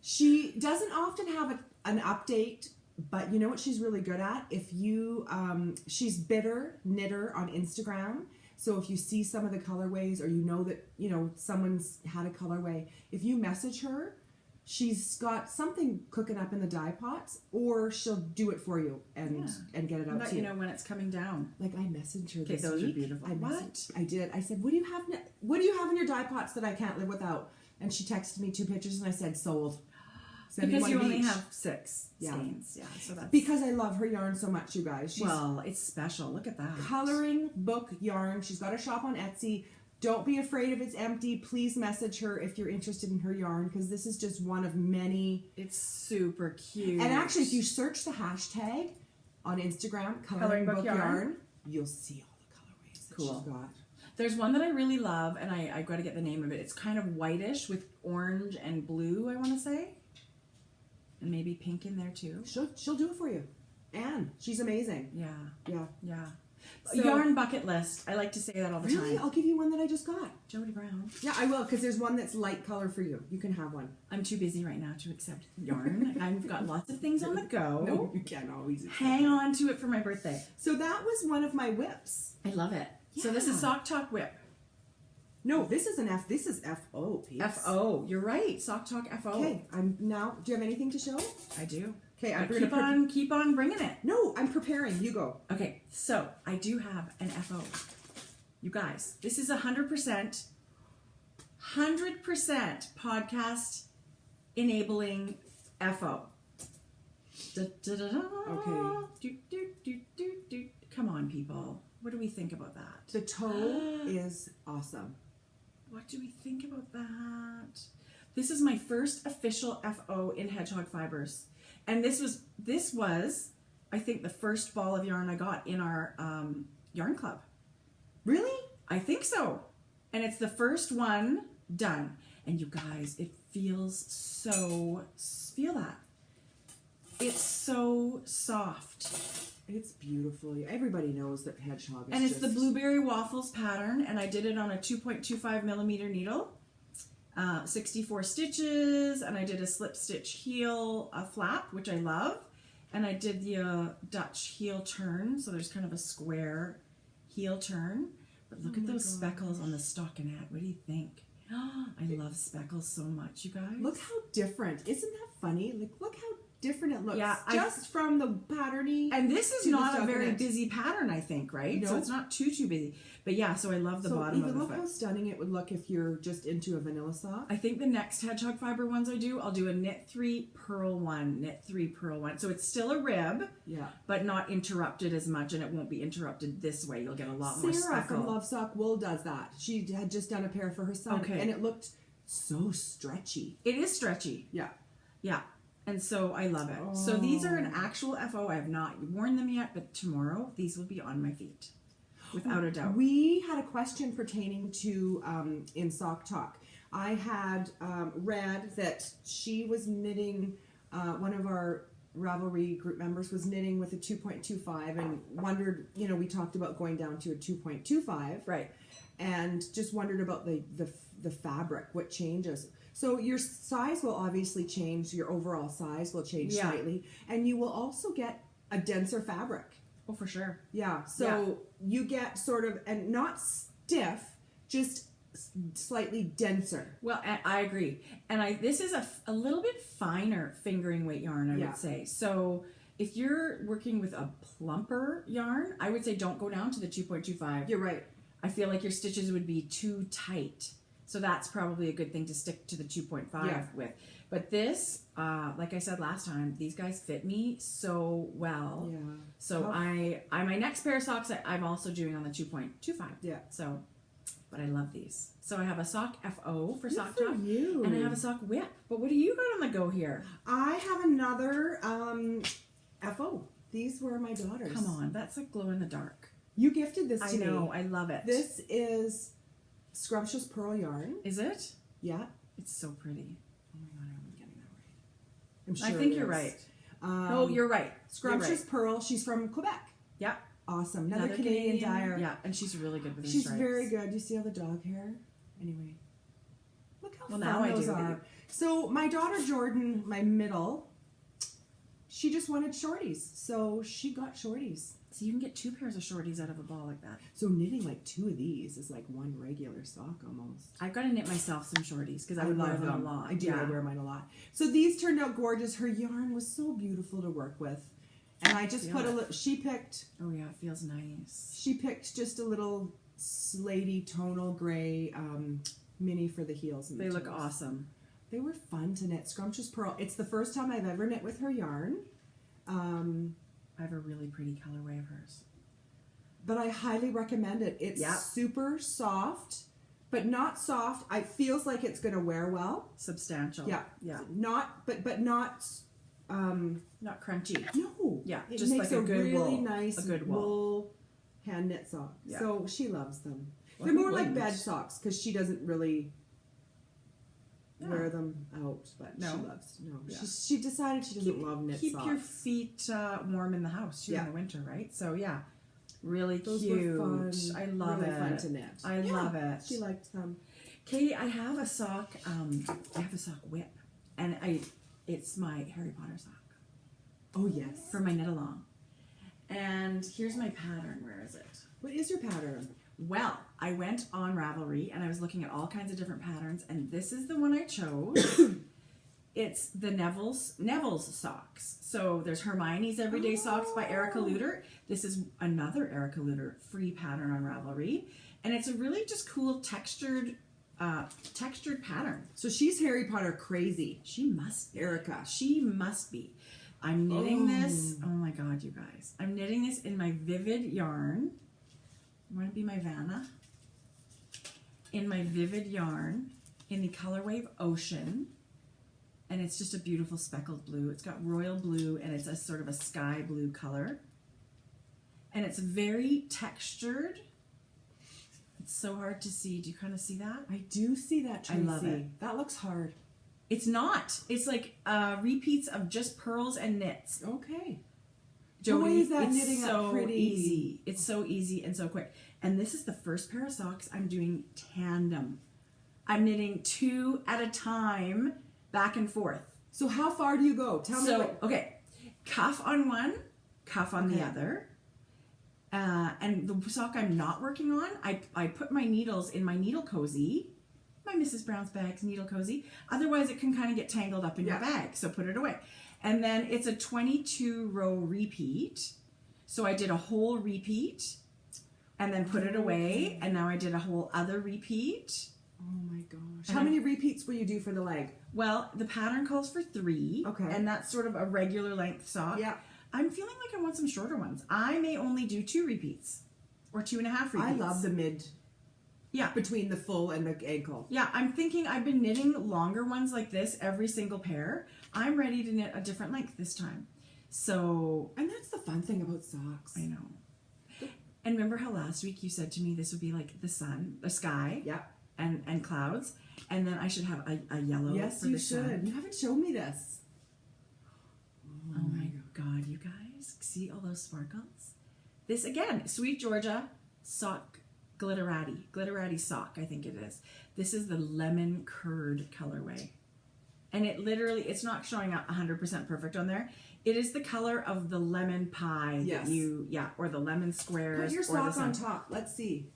She doesn't often have an update, but you know what she's really good at? If you, she's Bitter Knitter on Instagram. So if you see some of the colorways or you know that, someone's had a colorway, if you message her, she's got something cooking up in the dye pots, or she'll do it for you and get it out Let to you you. know when it's coming down. Like, I messaged her this those week. are beautiful. I did. I said, "What do you have in your dye pots that I can't live without?" And she texted me 2 pictures, and I said, "Sold." Send me Because one you of only each. have 6 skeins. Yeah, so that's... Because I love her yarn so much, you guys. She's well, it's special. Look at that. Coloring Book Yarn. She's got a shop on Etsy. Don't be afraid if it's empty. Please message her if you're interested in her yarn, because this is just one of many. It's super cute. And actually, if you search the hashtag on Instagram, Coloring Book Yarn, you'll see all the colorways that Cool. she's got. There's one that I really love, and I got to get the name of it. It's kind of whitish with orange and blue, I want to say. And maybe pink in there too. She'll do it for you. Anne, she's amazing. Yeah. Yeah. So, yarn bucket list. I like to say that all the Really? time. I'll give you one that I just got. Jodi Brown. Yeah, I will, because there's one that's light color for you. You can have one. I'm too busy right now to accept yarn. I've got lots of things on the go. No, you can't always. Hang on to it for my birthday. So that was one of my whips. I love it. So this is Yeah. Sock Talk Whip. No, this is an F. This is FO. Peeps. FO. You're right. Sock Talk FO. Okay, I'm now. Do you have anything to show? I do. Okay, I'm But keep on bringing it. No, I'm preparing. You go. Okay, so I do have an FO. You guys, this is 100% podcast enabling FO. Okay. Come on, people. What do we think about that? The toe is awesome. What do we think about that? This is my first official FO in Hedgehog Fibers. And this was, I think, the first ball of yarn I got in our yarn club. Really? I think so. And it's the first one done. And you guys, it feels so, feel that. It's so soft. It's beautiful. Everybody knows that Hedgehog is And it's the Blueberry Waffles pattern. And I did it on a 2.25 millimeter needle. 64 stitches, and I did a slip stitch heel flap, which I love, and I did the Dutch heel turn, so there's kind of a square heel turn. But look at those speckles on the stockinette. What do you think? I love speckles so much, you guys. Look how different. Isn't that funny? Like, look how different it looks. Yeah, just from the patterny. And this is not a very stockinette. busy pattern, I think, right? No. So it's not too busy. But yeah, so I love the bottom of the look foot. how stunning it would look if you're just into a vanilla sock. I think the next Hedgehog Fiber ones I'll do a knit 3, purl 1, knit 3, purl 1. So it's still a rib, Yeah. but not interrupted as much, and it won't be interrupted this way. You'll get a lot more Sarah speckle. from Love Sock Wool does that. She had just done a pair for her son, Okay. and it looked so stretchy. It is stretchy. Yeah. Yeah. And so I love it. So these are an actual FO. I have not worn them yet, but tomorrow these will be on my feet. Without a doubt. We had a question pertaining to in Sock Talk. I had read that she was knitting, one of our Ravelry group members was knitting with a 2.25 and wondered, we talked about going down to a 2.25. Right. And just wondered about the fabric, what changes. So your size will obviously change, your overall size will change slightly, and you will also get a denser fabric. Oh, for sure. Yeah, so you get sort of, and not stiff, just slightly denser. Well, I agree. And this is a little bit finer fingering weight yarn, I would say. So if you're working with a plumper yarn, I would say don't go down to the 2.25. You're right. I feel like your stitches would be too tight. So that's probably a good thing to stick to the 2.5 with. But this, like I said last time, these guys fit me so well. Yeah. So my next pair of socks I'm also doing on the 2.25. Yeah. So, but I love these. So I have a sock FO for sock for top, you. and I have a sock whip. But what do you got on the go here? I have another FO. These were my daughter's. Come on, that's like glow in the dark. You gifted this to me. I know, I love it. This is Scrumptious Pearl yarn. Is it? Yeah. It's so pretty. Oh my god, I'm getting that right. I'm sure I think it you're is. right. No, you're right. Scrumptious Pearl. She's from Quebec. Yeah. Awesome. Another Canadian dyer. Yeah, and she's really good with her She's stripes. very good. You see all the dog hair? Anyway. Look how fun now I those do. are. So my daughter Jordan, my middle, she just wanted shorties. So she got shorties. So you can get 2 pairs of shorties out of a ball like that. So knitting like 2 of these is like one regular sock almost. I've got to knit myself some shorties because I would wear them a lot. I do. I wear mine a lot. So these turned out gorgeous. Her yarn was so beautiful to work with. And I just put a little, she picked. Oh yeah, it feels nice. She picked just a little slatey tonal gray mini for the heels. And They look toes. awesome. They were fun to knit. Scrumptious Pearl. It's the first time I've ever knit with her yarn. I have a really pretty colorway of hers. But I highly recommend it. It's super soft, but not soft. It feels like it's going to wear well. Substantial. Yeah. Yeah. Not, but not. Not crunchy. No. Yeah. It just makes like a good really wool. nice A good wool. wool hand knit sock. Yeah. So she loves them. Well, They're who more like wouldn't? bed socks because she doesn't really wear them out, but she No. loves. No, Yeah. she decided she doesn't love knit Keep socks. your feet warm in the house too in the winter, right? So yeah, really Those cute. were fun. I love really it. fun to knit. I love it. She liked them. Katie, I have a sock. I have a sock whip, and it's my Harry Potter sock Oh yes. for my knit along. And here's my pattern. Where is it? What is your pattern? Well, I went on Ravelry and I was looking at all kinds of different patterns, and this is the one I chose. It's the Neville's socks. So there's Hermione's Everyday Socks by Erica Luter. This is another Erica Luter free pattern on Ravelry, and it's a really just cool textured pattern. So she's Harry Potter crazy. She must be. Erica. She must be. I'm knitting this. Oh my god, you guys! I'm knitting this in my Vivid yarn. You want to be my Vanna? In my Vivid yarn, in the color wave Ocean. And it's just a beautiful speckled blue. It's got royal blue and it's a sort of a sky blue color. And it's very textured. It's so hard to see. Do you kind of see that? I do see that, Tracie. I love it. That looks hard. It's not. It's like repeats of just pearls and knits. Okay. Jodi, Boy, is that it's knitting so up pretty. easy. It's so easy and so quick. And this is the first pair of socks I'm doing tandem. I'm knitting 2 at a time, back and forth. So how far do you go? Tell me. Okay, cuff on one, cuff on the other. And the sock I'm not working on, I put my needles in my needle cozy, my Mrs. Brown's Bags needle cozy. Otherwise, it can kind of get tangled up in your bag, so put it away. And then it's a 22 row repeat. So I did a whole repeat and then put it away. And now I did a whole other repeat. Oh my gosh. How many repeats will you do for the leg? Well, the pattern calls for 3. Okay. And that's sort of a regular length sock. Yeah. I'm feeling like I want some shorter ones. I may only do 2 repeats or 2.5 repeats. I love the mid. Yeah. Between the full and the ankle. Yeah, I'm thinking I've been knitting longer ones like this every single pair. I'm ready to knit a different length this time. So. And that's the fun thing about socks. I know. And remember how last week you said to me this would be like the sun, the sky. Yeah. And clouds. And then I should have a yellow yes, for you the sun. should. You haven't shown me this. Oh my god, you guys. See all those sparkles? This, again, Sweet Georgia sock glitterati sock, I think it is. This is the lemon curd colorway. And it literally, it's not showing up 100% perfect on there. It is the color of the lemon pie that you, or the lemon squares. Put your or sock on top. Let's see.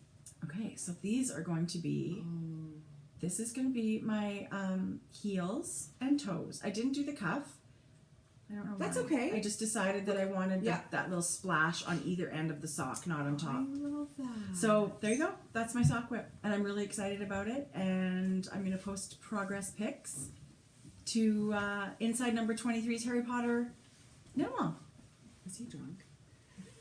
Okay, so these are going to be, this is going to be my heels and toes. I didn't do the cuff. I don't know That's why. okay. I just decided that I wanted that little splash on either end of the sock, not on top. I love that. So there you go. That's my sock whip. And I'm really excited about it. And I'm going to post progress pics to inside number 23's Harry Potter knit along. Is he drunk?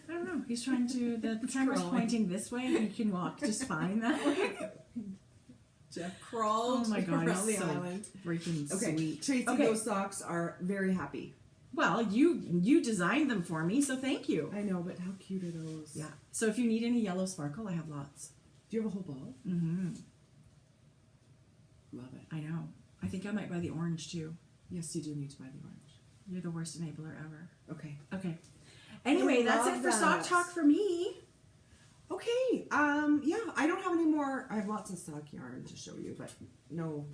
I don't know. He's trying to, the camera's pointing this way and he can walk just fine that way. Jeff crawled Oh my god, around the so island. freaking Okay, sweet. Tracie, Okay. those socks are very happy. Well, you designed them for me, so thank you. I know, but how cute are those? Yeah. So if you need any yellow sparkle, I have lots. Do you have a whole ball? Mm-hmm. Love it. I know. I think I might buy the orange too. Yes, you do need to buy the orange. You're the worst enabler ever. Okay. Okay. Anyway, that's it for sock talk for me. Okay. Yeah, I don't have any more. I have lots of sock yarn to show you, but no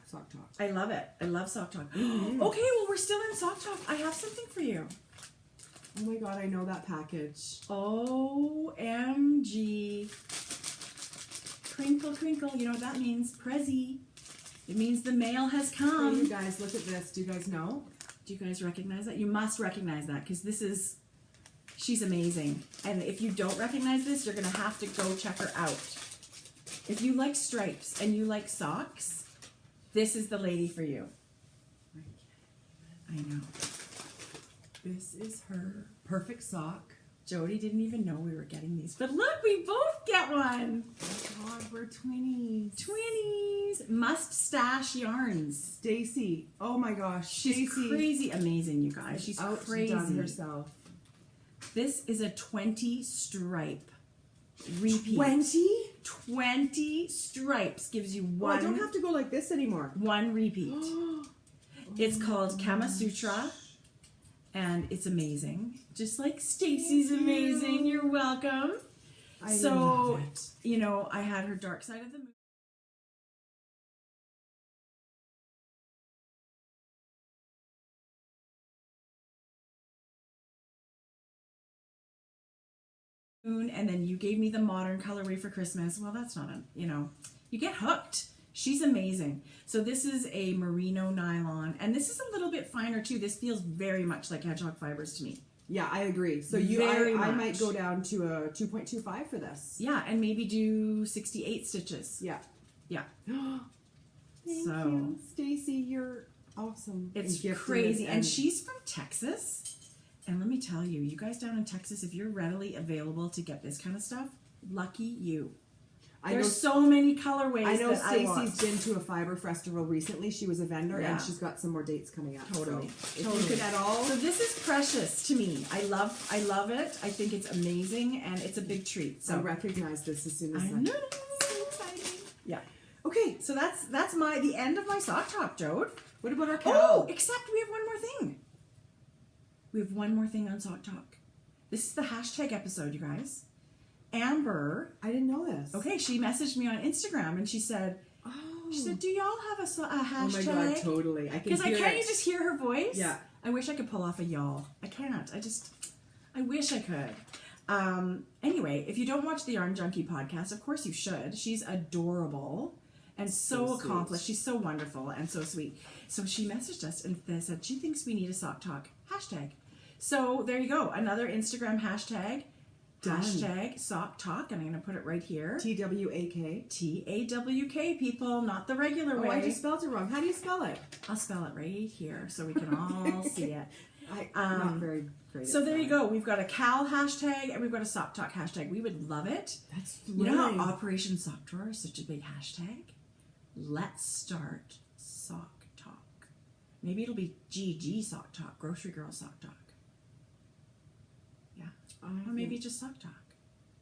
sock talk. I love it. I love sock talk. Okay, well, we're still in sock talk. I have something for you. Oh my god, I know that package. OMG. Crinkle, crinkle. You know what that means? Prezzy. It means the mail has come. Hey, you guys, look at this. Do you guys know? Do you guys recognize that? You must recognize that because this is, she's amazing. And if you don't recognize this, you're going to have to go check her out. If you like stripes and you like socks, this is the lady for you. I know. This is her perfect sock. Jodi didn't even know we were getting these. But look, we both get one. Oh my god, we're twinnies. Twinnies. Must stash yarns. Stacy. Oh my gosh. She's Stacy crazy amazing, you guys. She's crazy. outdone herself. This is a 20 stripe repeat. 20? 20 stripes gives you one. Well, I don't have to go like this anymore. One repeat. It's called Kama Sutra, and it's amazing. Just like Stacy's amazing. You're welcome. I love it. You know, I had her Dark Side of the and then you gave me the modern colorway for Christmas. Well, that's not you get hooked. She's amazing. So this is a merino nylon, and this is a little bit finer too. This feels very much like Hedgehog Fibers to me. Yeah, I agree. So I might go down to a 2.25 for this. Yeah, and maybe do 68 stitches. Yeah. Yeah. Thank you, Stacy. You're awesome. It's crazy. And she's from Texas. And let me tell you, you guys down in Texas, if you're readily available to get this kind of stuff, lucky you. There's so many colorways. I know Stacy's been to a fiber festival recently. She was a vendor, and she's got some more dates coming up. Totally. So if you could at all. So this is precious to me. I love it. I think it's amazing, and it's a big treat. So I recognize this as soon as I know. So exciting. Yeah. Okay, so that's the end of my sock talk, Jode. What about our KAL? Oh, except we have one more thing. We have one more thing on sock talk. This is the hashtag episode, you guys. Amber, I didn't know this. Okay, she messaged me on Instagram and she said, do y'all have a hashtag? Oh my God, totally. I can hear it. Because can't you just hear her voice? Yeah. I wish I could pull off a y'all. I can't. I wish I could. Anyway, if you don't watch the Yarn Junkie podcast, of course you should. She's adorable and so accomplished. She's so wonderful and so sweet. So she messaged us and said she thinks we need a sock talk hashtag. So there you go. Another Instagram hashtag. Done. Hashtag sock talk, and I'm going to put it right here. TWAK. TAWK, people, not the regular way. Oh, I just spelled it wrong. How do you spell it? I'll spell it right here so we can all see it. I'm not very great. So there you go. We've got a KAL hashtag and we've got a sock talk hashtag. We would love it. That's You know how Operation Sock Drawer is such a big hashtag? Let's start sock talk. Maybe it'll be GG sock talk, grocery girl sock talk. Or maybe just sock talk.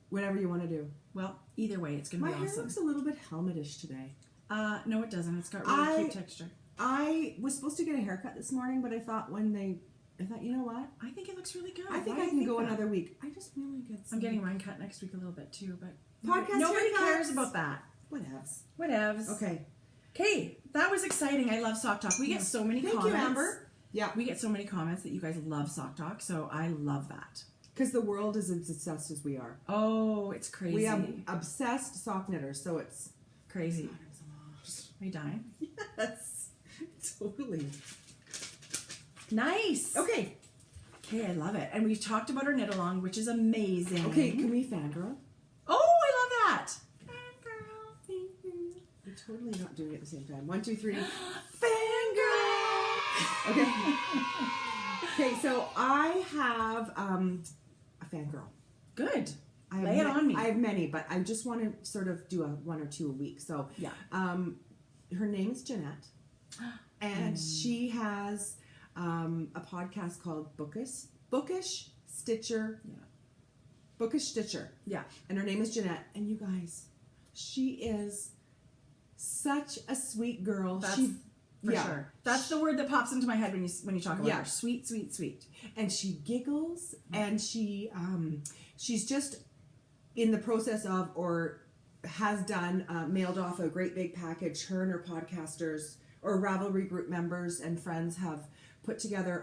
Whatever you want to do. Well, either way, it's going to be awesome. My hair looks a little bit helmetish today. No, it doesn't. It's got really cute texture. I was supposed to get a haircut this morning, but I thought you know what? I think it looks really good. I think I can go another week. I just really get I'm getting mine cut next week a little bit too, but nobody cares about that. Whatevs. Okay, that was exciting. I love sock talk. We get so many comments. Thank you, Amber. Yeah. We get so many comments that you guys love sock talk, so I love that. Because the world is as obsessed as we are. Oh, it's crazy. We have obsessed sock knitters, so it's crazy. Are you dying? Yes, totally. Nice. Okay, I love it. And we've talked about our knit along, which is amazing. Okay, can we fangirl? Oh, I love that. Fangirl. We're totally not doing it at the same time. 1, 2, 3. Fangirl. Okay. Okay, so I have a fangirl. Good. Lay it on me. I have many, but I just want to sort of do one or two a week. So yeah. Her name's Jeanette, and she has a podcast called Bookish Stitcher. Yeah. Bookish Stitcher. Yeah. And her name is Jeanette. And you guys, she is such a sweet girl. For sure. That's the word that pops into my head when you talk about her. Sweet, sweet, sweet. And she giggles, and she's just in the process of, or has done, mailed off a great big package. Her and her podcasters or Ravelry group members and friends have put together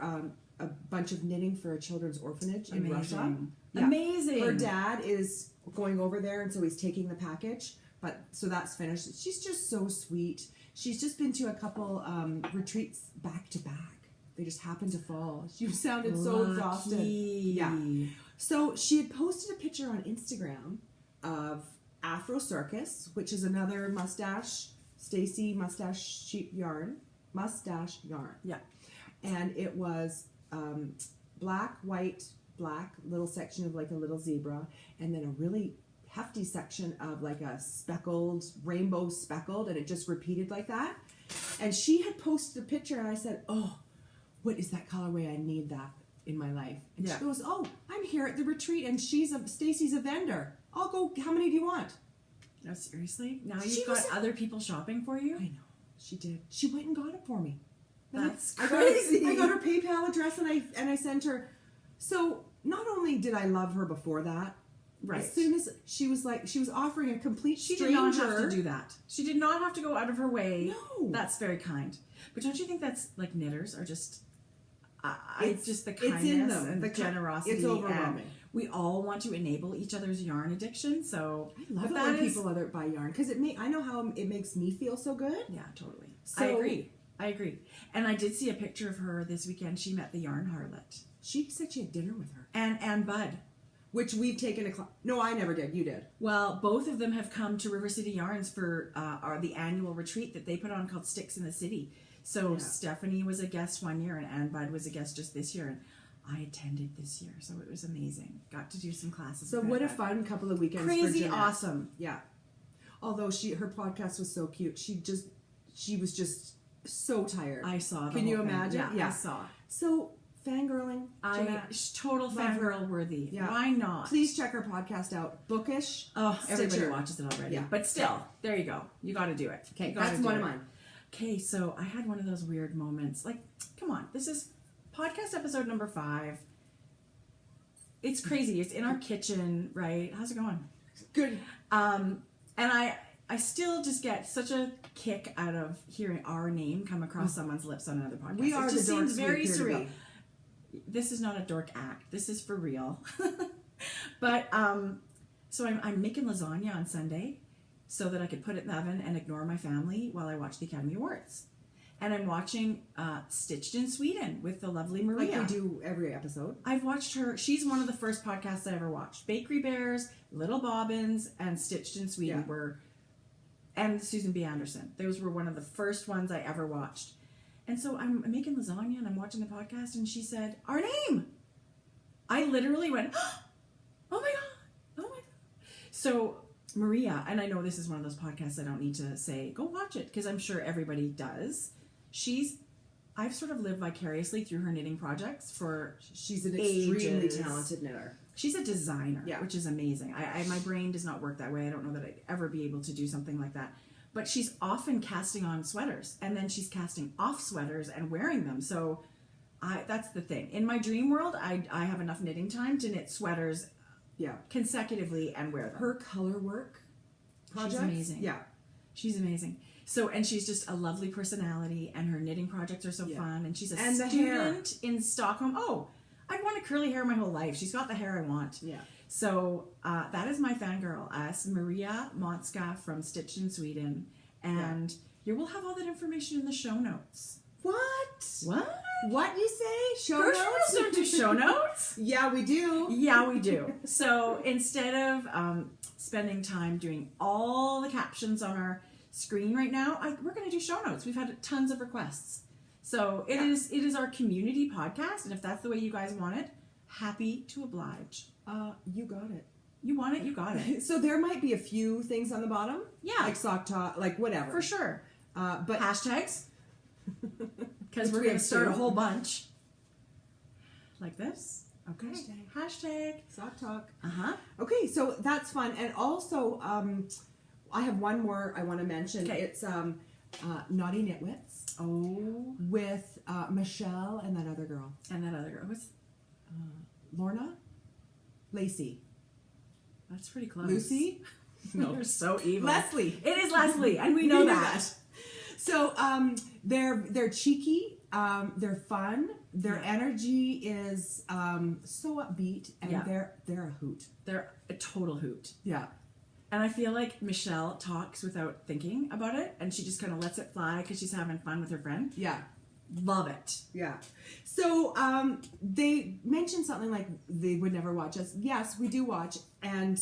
a bunch of knitting for a children's orphanage in Russia. Yeah. Amazing. Her dad is going over there, and so he's taking the package. So that's finished. She's just so sweet. She's just been to a couple retreats back to back. They just happened to fall. She sounded so exhausted. Yeah. So she had posted a picture on Instagram of Afro Circus, which is another Stacy mustache yarn. Yeah. And it was black, white, black, little section of like a little zebra, and then a really hefty section of like a rainbow speckled, and it just repeated like that. And she had posted a picture, and I said, oh, what is that colorway? I need that in my life. And she goes, oh, I'm here at the retreat, and Stacy's a vendor. I'll go, how many do you want? No, seriously? Now you've got other people shopping for you? I know. She did. She went and got it for me. That's crazy. I got her PayPal address, and I sent her. So not only did I love her before that, right. As soon as she was offering a complete stranger. She did not have to do that. She did not have to go out of her way. No. That's very kind. But don't you think that's like knitters are just, it's just the kindness in them. and the generosity. It's overwhelming. we all want to enable each other's yarn addiction. So I love it when people other buy yarn because I know how it makes me feel so good. Yeah, totally. So, I agree. And I did see a picture of her this weekend. She met the yarn harlot. She said she had dinner with her. And Bud. Which we've taken a class. No, I never did. You did. Well, both of them have come to River City Yarns for the annual retreat that they put on called Sticks in the City. So Stephanie was a guest one year and Bud was a guest just this year. And I attended this year, so it was amazing. Got to do some classes. So what a fun couple of weekends. Crazy for Jeanette. awesome. Yeah. Although her podcast was so cute. She was just so tired. I saw. Can you imagine? Yeah, I saw. So fangirling. Total fangirl worthy. Yeah. Why not? Please check her podcast out. Bookish. Oh, everybody Stitcher. watches it already. Yeah. But still, there you go. You got to do it. Okay, that's one of mine. Okay, so I had one of those weird moments. Like, come on, this is podcast episode number 5. It's crazy. It's in our kitchen, right? How's it going? Good. And I still just get such a kick out of hearing our name come across someone's lips on another podcast. We are it just the dorks seems very surreal. surreal. This is not a dork act. This is for real. But so I'm making lasagna on Sunday so that I could put it in the oven and ignore my family while I watch the Academy Awards. And I'm watching Stitched in Sweden with the lovely Maria. Like we do every episode. I've watched her. She's one of the first podcasts I ever watched. Bakery Bears, Little Bobbins, and Stitched in Sweden were, and Susan B. Anderson. Those were one of the first ones I ever watched. And so I'm making lasagna and I'm watching the podcast and she said, our name. I literally went, oh my God, oh my God. So Maria, and I know this is one of those podcasts I don't need to say, go watch it, because I'm sure everybody does. I've sort of lived vicariously through her knitting projects for She's an ages. extremely talented knitter. She's a designer, Yeah. which is amazing. My brain does not work that way. I don't know that I'd ever be able to do something like that. But she's often casting on sweaters, and then she's casting off sweaters and wearing them. So that's the thing. In my dream world, I have enough knitting time to knit sweaters consecutively and wear them. Her color work projects. She's amazing. Yeah. She's amazing. So, and she's just a lovely personality, and her knitting projects are so fun, and she's a student in Stockholm. Oh, I've wanted curly hair my whole life. She's got the hair I want. Yeah. So that is my fangirl, Maria Monska from Stitched in Sweden. And you will have all that information in the show notes. What? What you say? Show Birch notes? don't do show notes. Yeah, we do. Yeah, we do. So instead of spending time doing all the captions on our screen right now, we're going to do show notes. We've had tons of requests. So it is our community podcast, and if that's the way you guys want it, happy to oblige. You got it. You want it, you got it. So there might be a few things on the bottom. Yeah. Like sock top, like whatever. For sure. But hashtags, because we're We going to have start a two. whole bunch. Like this. Okay. Hashtag. sock talk. Uh-huh. Okay, so that's fun. And also, I have one more I want to mention. Okay. It's Naughty Knitwits. Oh. With Michelle and that other girl. And that other girl. What's... Lorna? Lacey. That's pretty close. Lucy? No. You're so evil. Leslie. It is Leslie, and we know that. So they're cheeky, they're fun, their energy is so upbeat, and they're a hoot. They're a total hoot. Yeah. And I feel like Michelle talks without thinking about it, and she just kind of lets it fly because she's having fun with her friend. Yeah. Love it. Yeah. So they mentioned something like they would never watch us. Yes, we do watch, and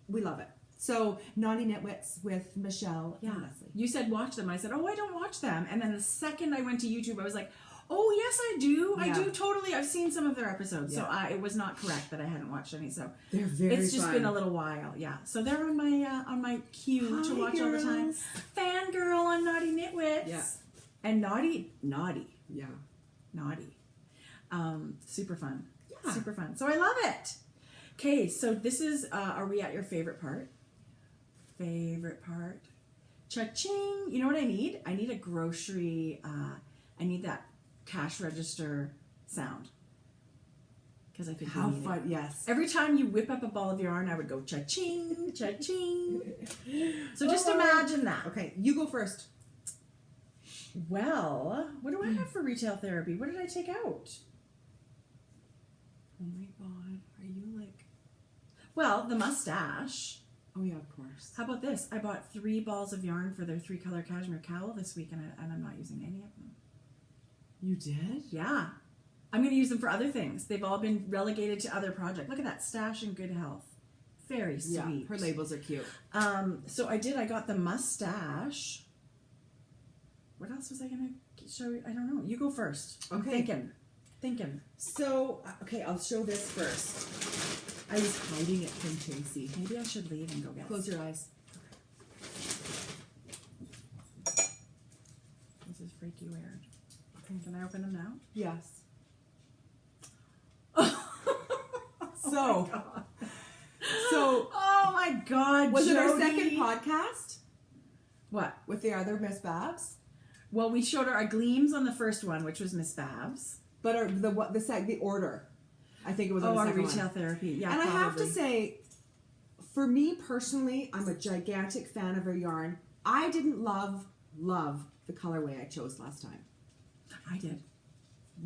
we love it. So Naughty Knitwits with Michelle and Leslie. You said watch them. I said, oh, I don't watch them. And then the second I went to YouTube, I was like, oh, yes, I do. Yeah. I do totally. I've seen some of their episodes. Yeah. So it was not correct that I hadn't watched any. So they're very it's just fun. been a little while. Yeah. So they're on my queue to watch all the time. Fangirl on Naughty Knitwits. Yeah. And naughty. Yeah. Naughty. Super fun. Yeah. Super fun. So I love it. Okay, so this is, are we at your favorite part? Favorite part. Cha-ching. You know what I need? I need a grocery, I need that cash register sound. Because I think How we need fun, it. yes. Every time you whip up a ball of yarn, I would go cha-ching, cha-ching. So just imagine that. Okay, you go first. Well, what do I have for retail therapy? What did I take out? Oh my God, are you like Well, the mustache. Oh yeah, of course. How about this? I bought 3 balls of yarn for their 3-color cashmere cowl this week, and I'm not using any of them. You did? Yeah. I'm going to use them for other things. They've all been relegated to other projects. Look at that. Stash in good health. Very sweet. Yeah, her labels are cute. So I got the mustache. What else was I going to show you? I don't know. You go first. I'm thinking. So, okay, I'll show this first. I was hiding it from Tracy. Maybe I should leave and go get it. Close your eyes. This is freaky weird. Okay, can I open them now? Yes. So, oh my God, was it our Jodi. second podcast? What? With the other Miss Babs? Well, we showed our gleams on the first one, which was Miss Babs. But the order, I think it was on the our second retail one. therapy. Yeah, and probably. I have to say, for me personally, I'm a gigantic fan of her yarn. I didn't love the colorway I chose last time. I did.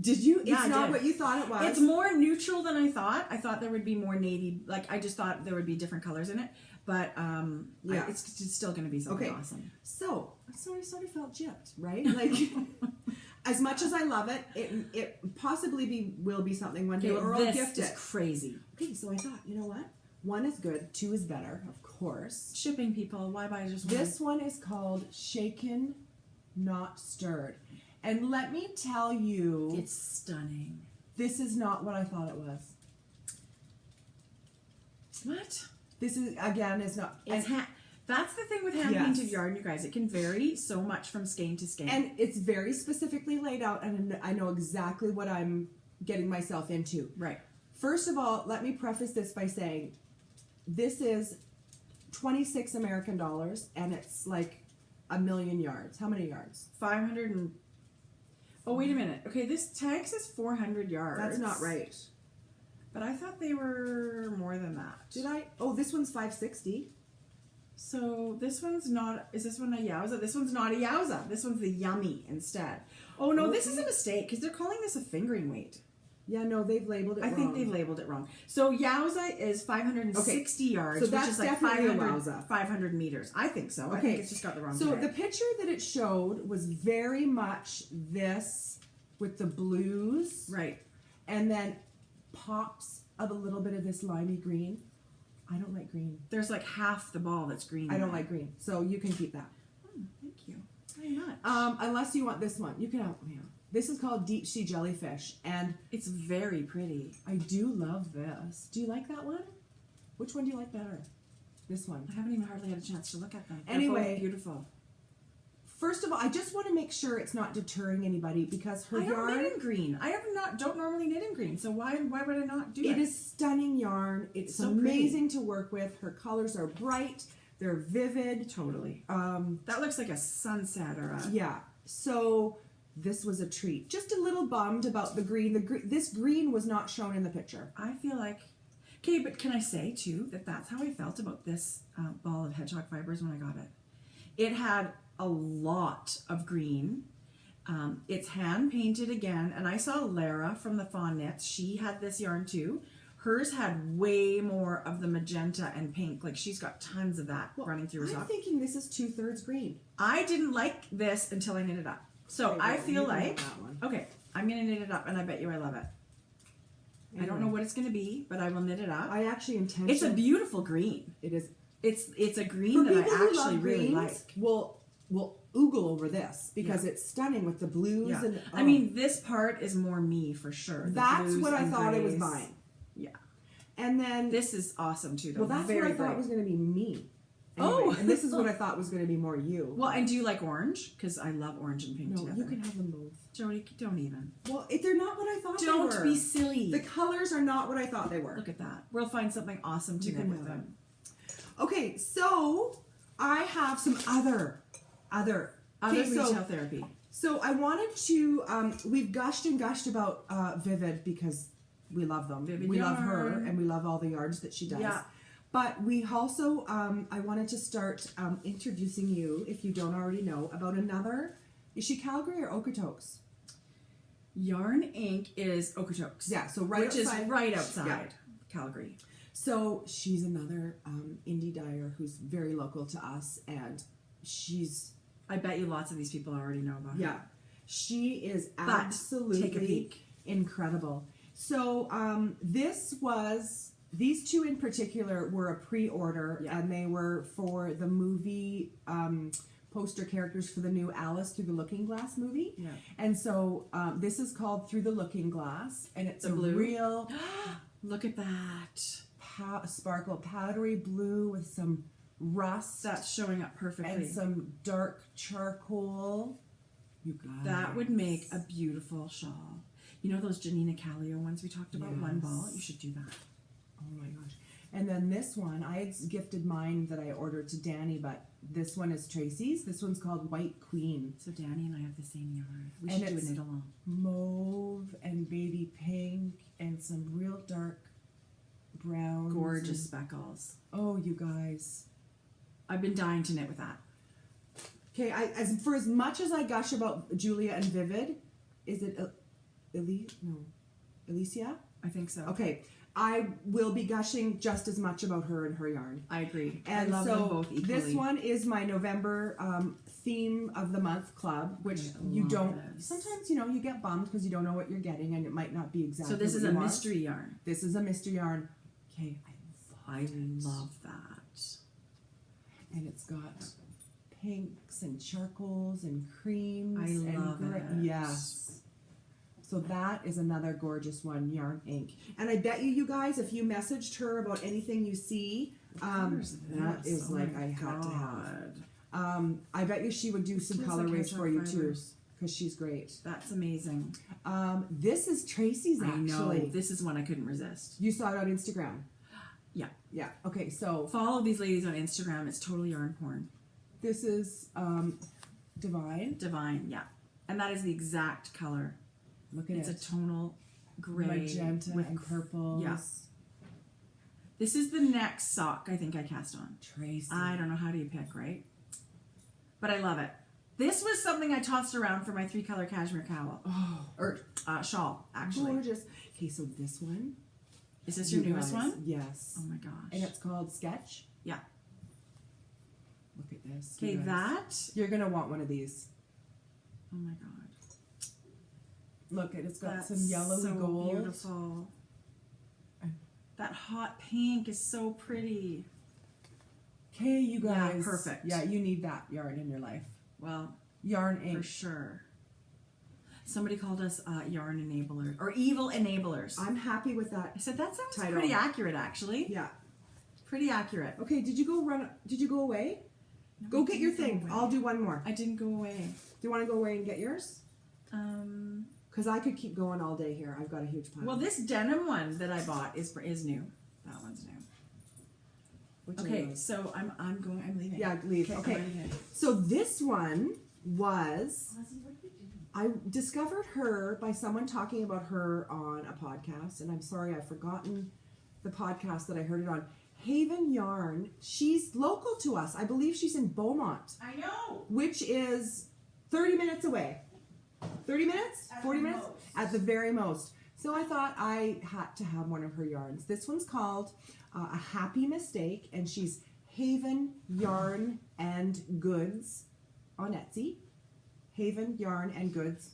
Did you? Yeah, it's I not did. what you thought it was. It's more neutral than I thought. I thought there would be more navy. Like, I just thought there would be different colors in it. But yeah, it's still going to be something awesome. So I sort of felt gypped, right? Like, as much as I love it, it possibly will be something one day, or I'll gift This it. is crazy. Okay, so I thought, you know what? 1 is good, 2 is better, of course. Shipping people, why buy just one? This one is called Shaken, Not Stirred. And let me tell you, It's stunning. this is not what I thought it was. What? This is, again, is not. It's that's the thing with hand-painted yarn, you guys. It can vary so much from skein to skein. And it's very specifically laid out, and I know exactly what I'm getting myself into. Right. First of all, let me preface this by saying this is 26 American dollars, and it's like 1,000,000 yards. How many yards? 500 and... Oh, wait a minute. Okay, this tag says 400 yards. That's not right. But I thought they were more than that. Did I? Oh, this one's 560. So this one's not... Is this one a Yowza? This one's not a Yowza. This one's the Yummy instead. Oh, no, this is a mistake because they're calling this a fingering weight. Yeah, no, they've labeled it wrong. I think they've labeled it wrong. So Yowza is 560 yards, so which that's is like definitely a 500, wowza. 500 meters. I think so. I think it's just got the wrong So tag. the picture that it showed was very much this with the blues. Right. And then pops of a little bit of this limey green. I don't like green. There's like half the ball that's green. I don't like green. So you can keep that. Oh, thank you very much. Unless you want this one. You can have, yeah. This is called Deep Sea Jellyfish. And It's very pretty. I do love this. Do you like that one? Which one do you like better? This one. I haven't even hardly had a chance to look at them. They're Anyway. both beautiful. First of all, I just want to make sure it's not deterring anybody because her I don't yarn... knit in green. I don't normally knit in green, so why would I not do it? It is stunning yarn. It's so amazing to work with. Her colors are bright. They're vivid. Totally. That looks like a sunset or a... Yeah. So this was a treat. Just a little bummed about the green. This green was not shown in the picture. I feel like... Okay, but can I say, too, that that's how I felt about this ball of Hedgehog Fibers when I got it. It had a lot of green. It's hand painted again, and I saw Lara from the Fawn Knits. She had this yarn too. Hers had way more of the magenta and pink. Like, she's got tons of that running through her I'm sock. thinking this is 2/3 green. I didn't like this until I knit it up. So Okay, I well, feel you can have like, that one. okay, I'm gonna knit it up, and I bet you I love it. I don't know what it's gonna be, but I will knit it up. I actually intentionally... It's a beautiful green. It is. It's a green that I actually really like. Will oogle over this because it's stunning with the blues Yeah. and I mean, this part is more me for sure. The that's blues what I and thought I was grays. buying. Yeah. And then This is awesome too, though. well, that's Very what I thought bright. was going to be me. Oh. and this is what I thought was going to be more you. Well, and do you like orange? Because I love orange and pink No, together. you can have them both. Jodi, don't even. Well, they're not what I thought they Don't were. be silly. The colors are not what I thought they were. Look at that. We'll find something awesome to You knit can with have them. Okay, so I have some other Other Okay, retail therapy. So I wanted to, we've gushed and gushed about Vivid because we love them. Vivid we love her yarn. and we love all the yarns that she does. Yeah. But we also, I wanted to start introducing you, if you don't already know, about another, is she Calgary or Okotoks? Yarn Inc. is Okotoks. Yeah, so right which outside. is right outside Calgary. So she's another indie dyer who's very local to us, and she's I bet you lots of these people already know about her. She is But absolutely take a peek. incredible. So these two in particular were a pre-order, and they were for the movie poster characters for the new Alice Through the Looking Glass movie. Yeah. And so this is called Through the Looking Glass, and it's The a blue? real Look at that. sparkle powdery blue with some rust That's showing up perfectly. and some dark charcoal. You guys. That would make a beautiful shawl. You know those Janina Callio ones we talked about? One ball? You should do that. Oh my gosh. And then this one, I had gifted mine that I ordered to Danny, but this one is Tracie's. This one's called White Queen. So Danny and I have the same yarn. We And should do a it's knit along. Mauve and baby pink and some real dark browns. Gorgeous speckles. Oh, you guys. I've been dying to knit with that. Okay, for as much as I gush about Julia and Vivid, is it Alicia? I think so. Okay, I will be gushing just as much about her and her yarn. I agree. And I love so them both equally. this one is my November theme of the month club, which you love don't. this. Sometimes you get bummed because you don't know what you're getting, and it might not be exactly. So this is what a you want. mystery yarn. This is a mystery yarn. Okay, I love that. and it's got pinks and charcoals and creams. I love and it. Yes. So that is another gorgeous one, Yarn Ink. And I bet you guys, if you messaged her about anything you see, that is like I had to have. I bet you she would do some Feels like colorways Hedgehog for you too, Fibers. because she's great. That's amazing. This is Tracie's I know. actually. This is one I couldn't resist. You saw it on Instagram. Yeah. Yeah. Okay. So Follow these ladies on Instagram. It's totally yarn porn. this is Divine. Divine, yeah. And that is the exact color. Look at It's it. a tonal gray Magenta with and purples. Yeah. This is the next sock I think I cast on. Tracie. I don't know, how do you pick, right? But I love it. This was something I tossed around for my 3-color cashmere cowl. Oh, Or shawl, actually. gorgeous. Okay, so this one. Is this your newest guys, one? Yes. Oh my gosh. And it's called Sketch. Yeah. Look at this. Okay, you guys. that. You're gonna want one of these. Oh my god. Look, it's got That's some yellowy so gold. beautiful. That hot pink is so pretty. Okay, you Yeah, guys. perfect. Yeah, you need that yarn in your life. Well, Yarn for Ink. sure. Somebody called us yarn enablers or evil enablers. I'm happy with that. I said that sounds Title. pretty accurate, actually. Yeah. Pretty accurate. Okay, did you go away? No, Go I get your didn't thing. go away. I'll do one more. I didn't go away. Do you want to go away and get yours? Because I could keep going all day here. I've got a huge pile. Well, this denim one that I bought is new. That one's new. Which are Okay, those? so I'm leaving. Yeah, leave. Okay. I'm leaving. So this one was, I discovered her by someone talking about her on a podcast, and I'm sorry I've forgotten the podcast that I heard it on. Haven Yarn. She's local to us. I believe she's in Beaumont, I know. which is 30 minutes away. 30 minutes? 40 minutes? At the very most. So I thought I had to have one of her yarns. This one's called A Happy Mistake, and she's Haven Yarn and Goods on Etsy. Haven Yarn and Goods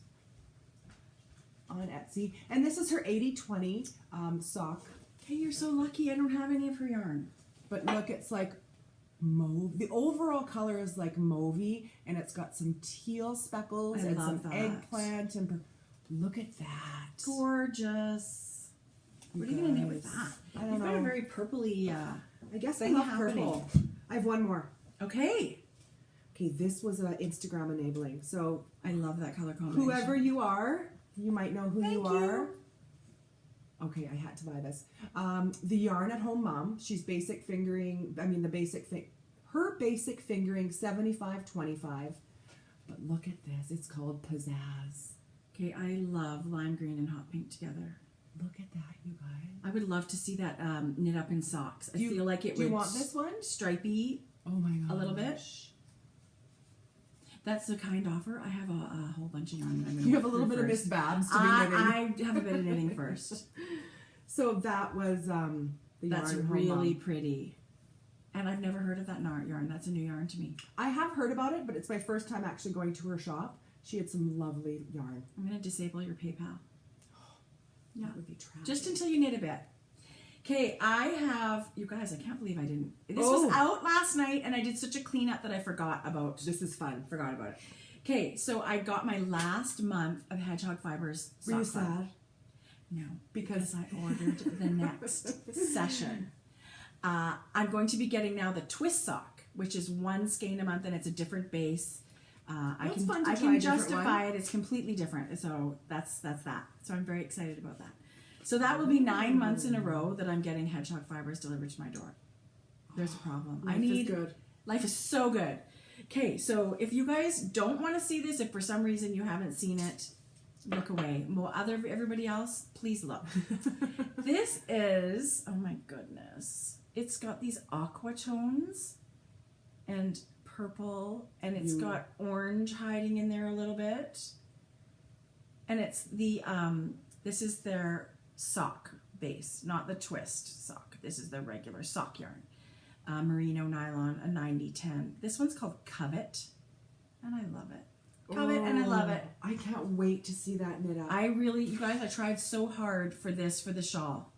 on Etsy. And this is her 80/20 sock. Okay, you're so lucky. I don't have any of her yarn. But look, it's like mauve. The overall color is like mauvey, and it's got some teal speckles I and love some that. eggplant. And look at that. Gorgeous. What are you gonna knit with that? I don't You've got a know. very purpley I guess I thing love happening. purple. I have one more. Okay. Okay, this was Instagram enabling. So I love that color combination. whoever you are, you might know who Thank you you. are. Okay, I had to buy this. The Yarn at Home Mom. She's basic fingering. I mean, her basic fingering 75/25. But look at this. It's called Pizzazz. Okay, I love lime green and hot pink together. Look at that, you guys. I would love to see that knit up in socks. I feel like it Do would you want this one? stripey. Oh my god. A little bit? That's the kind offer. I have a whole bunch of yarn that I'm gonna You have a work little through bit of Miss first. Babs to be knitting. I have a bit of knitting first. So that was the That's yarn, really Home pretty. And I've never heard of that yarn. That's a new yarn to me. I have heard about it, but it's my first time actually going to her shop. She had some lovely yarn. I'm going to disable your PayPal. Yeah. That would be tragic. Just until you knit a bit. Okay, I have, you guys, I can't believe I didn't. This Oh. was out last night and I did such a cleanup that I forgot about. This is fun. Forgot about it. Okay, so I got my last month of Hedgehog Fibers. Were you sock bud. sad? No, because I ordered the next session. I'm going to be getting now the twist sock, which is one skein a month and it's a different base. I That's can fun to I try can a different justify it. It's completely different. So that's that. So I'm very excited about that. So that will be 9 months in a row that I'm getting Hedgehog Fibers delivered to my door. There's a problem. Life is good. Life is so good. Okay, so if you guys don't want to see this, if for some reason you haven't seen it, look away. Everybody else, please look. This is, oh my goodness. It's got these aqua tones and purple, and it's got orange hiding in there a little bit. And it's the, this is their sock base, not the twist sock. This is the regular sock yarn. Merino nylon, a 90-10. This one's called Covet, and I love it. Covet, and I love it. I can't wait to see that knit up. You guys, I tried so hard for this, for the shawl.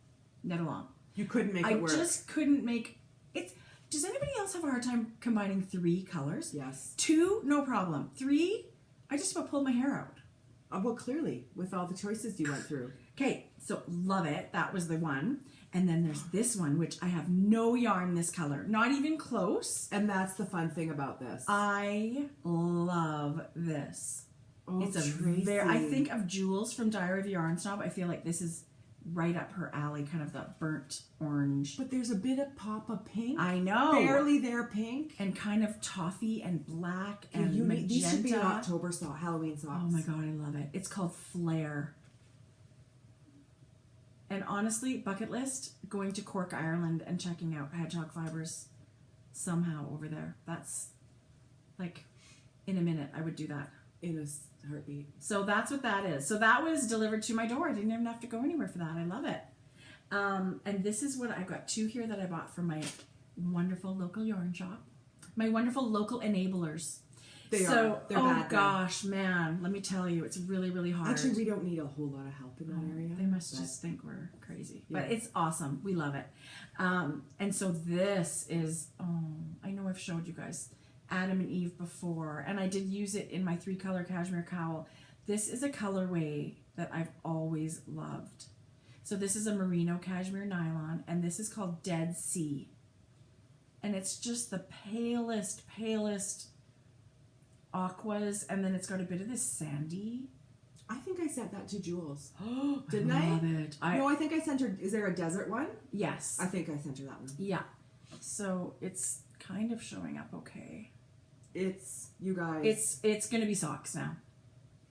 Knit along. You couldn't make it work. I just couldn't make it. Does anybody else have a hard time combining 3 colors? Yes. 2, no problem. 3, I just about pulled my hair out. Well, clearly, with all the choices you went through. Okay, so love it. That was the one. And then there's this one, which I have no yarn this color. Not even close. And that's the fun thing about this. I love this. Oh, It's a Tracie. I think of Jules from Dyer of Yarn Snob. I feel like this is right up her alley, kind of that burnt orange. But there's a bit of pop of pink. I know. Barely there pink. And kind of toffee and black Yeah, and magenta. These should be an October sock, Halloween socks. Oh my god, I love it. It's called Flare. And honestly, bucket list, going to Cork, Ireland and checking out Hedgehog Fibers somehow over there. That's like, in a minute, I would do that. In a heartbeat. So that's what that is. So that was delivered to my door. I didn't even have to go anywhere for that. I love it. And this is what I've got 2 here that I bought from my wonderful local yarn shop. My wonderful local enablers. They're oh bad, gosh, man, let me tell you, it's really, really hard. Actually, we don't need a whole lot of help in that area. They must just think we're crazy. Yeah. But it's awesome. We love it. And so this is, I know I've showed you guys Adam and Eve before, and I did use it in my 3-color cashmere cowl. This is a colorway that I've always loved. So this is a merino cashmere nylon, and this is called Dead Sea. And it's just the palest aquas, and then it's got a bit of this sandy. I think I sent that to Jules. Oh, Didn't I? love it. No, I think I sent her. Is there a desert one? Yes. I think I sent her that one. Yeah. So it's kind of showing up okay. It's, you guys. It's going to be socks now.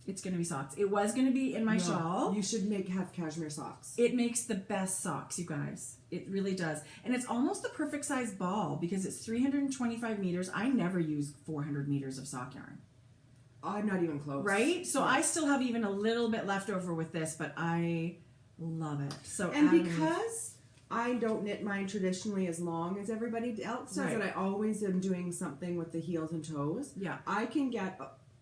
It's going to be socks. It was going to be in my shawl. You should have cashmere socks. It makes the best socks, you guys. It really does. And it's almost the perfect size ball because it's 325 meters. I never use 400 meters of sock yarn. I'm not even close. Right? So I still have even a little bit left over with this, but I love it. So And because I don't knit mine traditionally as long as everybody else does, Right. and I always am doing something with the heels and toes, Yeah. I can get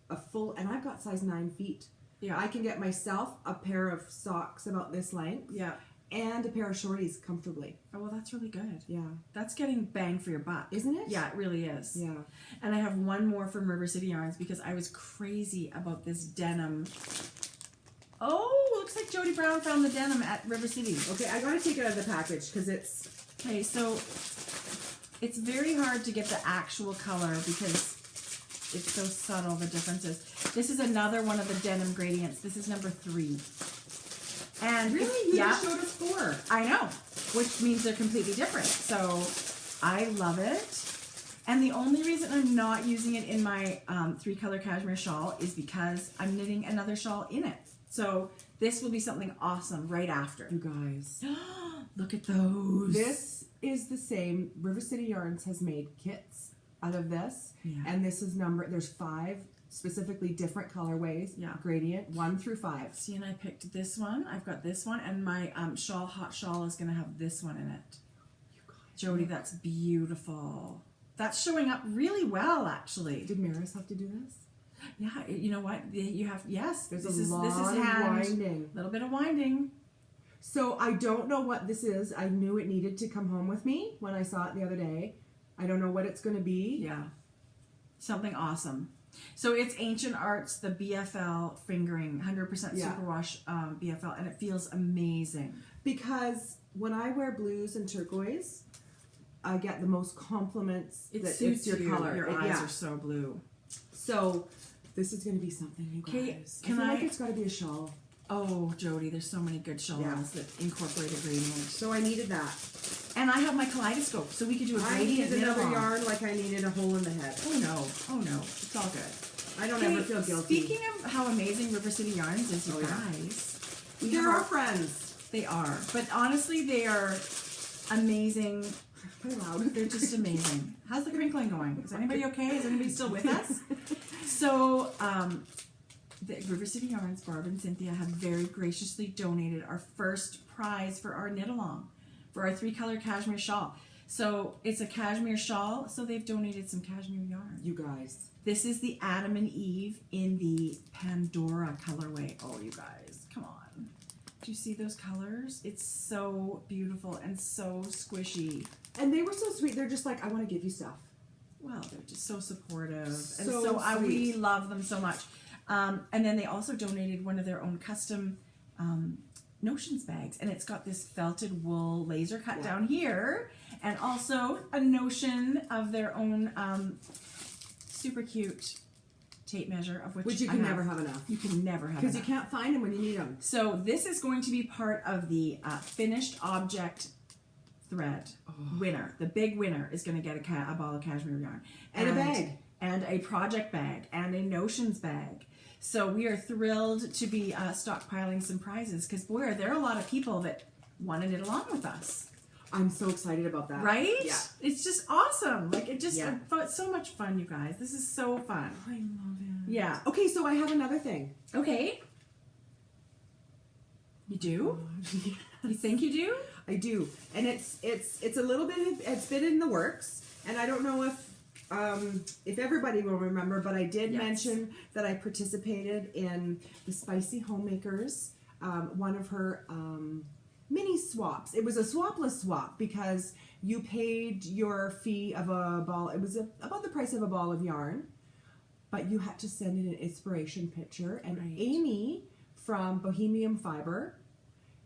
a full, and I've got size 9 feet. Yeah. I can get myself a pair of socks about this length. Yeah. And a pair of shorties comfortably. Oh, well, that's really good. Yeah. That's getting bang for your buck. Isn't it? Yeah, it really is. Yeah. And I have one more from River City Yarns because I was crazy about this denim. Oh, looks like Jodi Brown found the denim at River City. Okay, I gotta take it out of the package because it's... Okay, so it's very hard to get the actual color because it's so subtle, the differences. This is another one of the denim gradients. This is number 3. And Really? You yeah, just showed us 4. I know, which means they're completely different. So I love it. And the only reason I'm not using it in my 3-color cashmere shawl is because I'm knitting another shawl in it. So this will be something awesome right after. You guys. Look at those. This is the same. River City Yarns has made kits out of this. Yeah. And this is there's 5 specifically different colorways. Yeah. Gradient 1 through 5. See, and I picked this one. I've got this one, and my hot shawl is going to have this one in it. Jodi, that's beautiful. That's showing up really well, actually. Did Maris have to do this? Yeah, you know what? You have, yes. There's this a is lot this is of winding. A little bit of winding. So I don't know what this is. I knew it needed to come home with me when I saw it the other day. I don't know what it's going to be. Yeah. Something awesome. So it's Ancient Arts, the BFL fingering, 100% superwash BFL, and it feels amazing. Because when I wear blues and turquoise, I get the most compliments It that suits it's your color. Your eyes are so blue. So this is going to be something, you guys. I feel like it's got to be a shawl. Oh, Jodi, there's so many good shawls that incorporate a gradient. So I needed that. And I have my kaleidoscope, so we could do a I gradient needed another knit-along. yarn like I needed a hole in the head. Oh no, it's all good. I don't ever feel guilty. Speaking of how amazing River City Yarns is, you guys. They're our friends. They are. But honestly, they are amazing. Pretty loud. They're just amazing. How's the crinkling going? Is anybody okay? Is anybody still with us? So, the River City Yarns, Barb and Cynthia, have very graciously donated our first prize for our knit-along, for our 3-color cashmere shawl. So, it's a cashmere shawl, so they've donated some cashmere yarn. You guys. This is the Adam and Eve in the Pandora colorway. Oh, you guys, come on. Do you see those colors? It's so beautiful and so squishy. And they were so sweet. They're just like, I want to give you stuff. Well, they're just so supportive. So we love them so much. And then they also donated one of their own custom notions bags. And it's got this felted wool laser cut down here. And also a notion of their own super cute tape measure, of which you can never have enough. You can never have enough. Because you can't find them when you need them. So this is going to be part of the finished object thread winner. The big winner is going to get a ball of cashmere yarn. And a bag. And a project bag. And a notions bag. So we are thrilled to be stockpiling some prizes, because boy, are there a lot of people that want to knit along with us. I'm so excited about that. Right? Yeah. It's just awesome. Like, it just, it's so much fun, you guys. This is so fun. I love it. Yeah. Okay, so I have another thing. Okay. You do? You think you do? I do. And it's a little bit, it's been in the works. And I don't know if everybody will remember, but I did mention that I participated in the Spicy Homemakers, one of her mini swaps. It was a swapless swap because you paid your fee of a ball. It was about the price of a ball of yarn, but you had to send in an inspiration picture. And Amy from Bohemian Fiber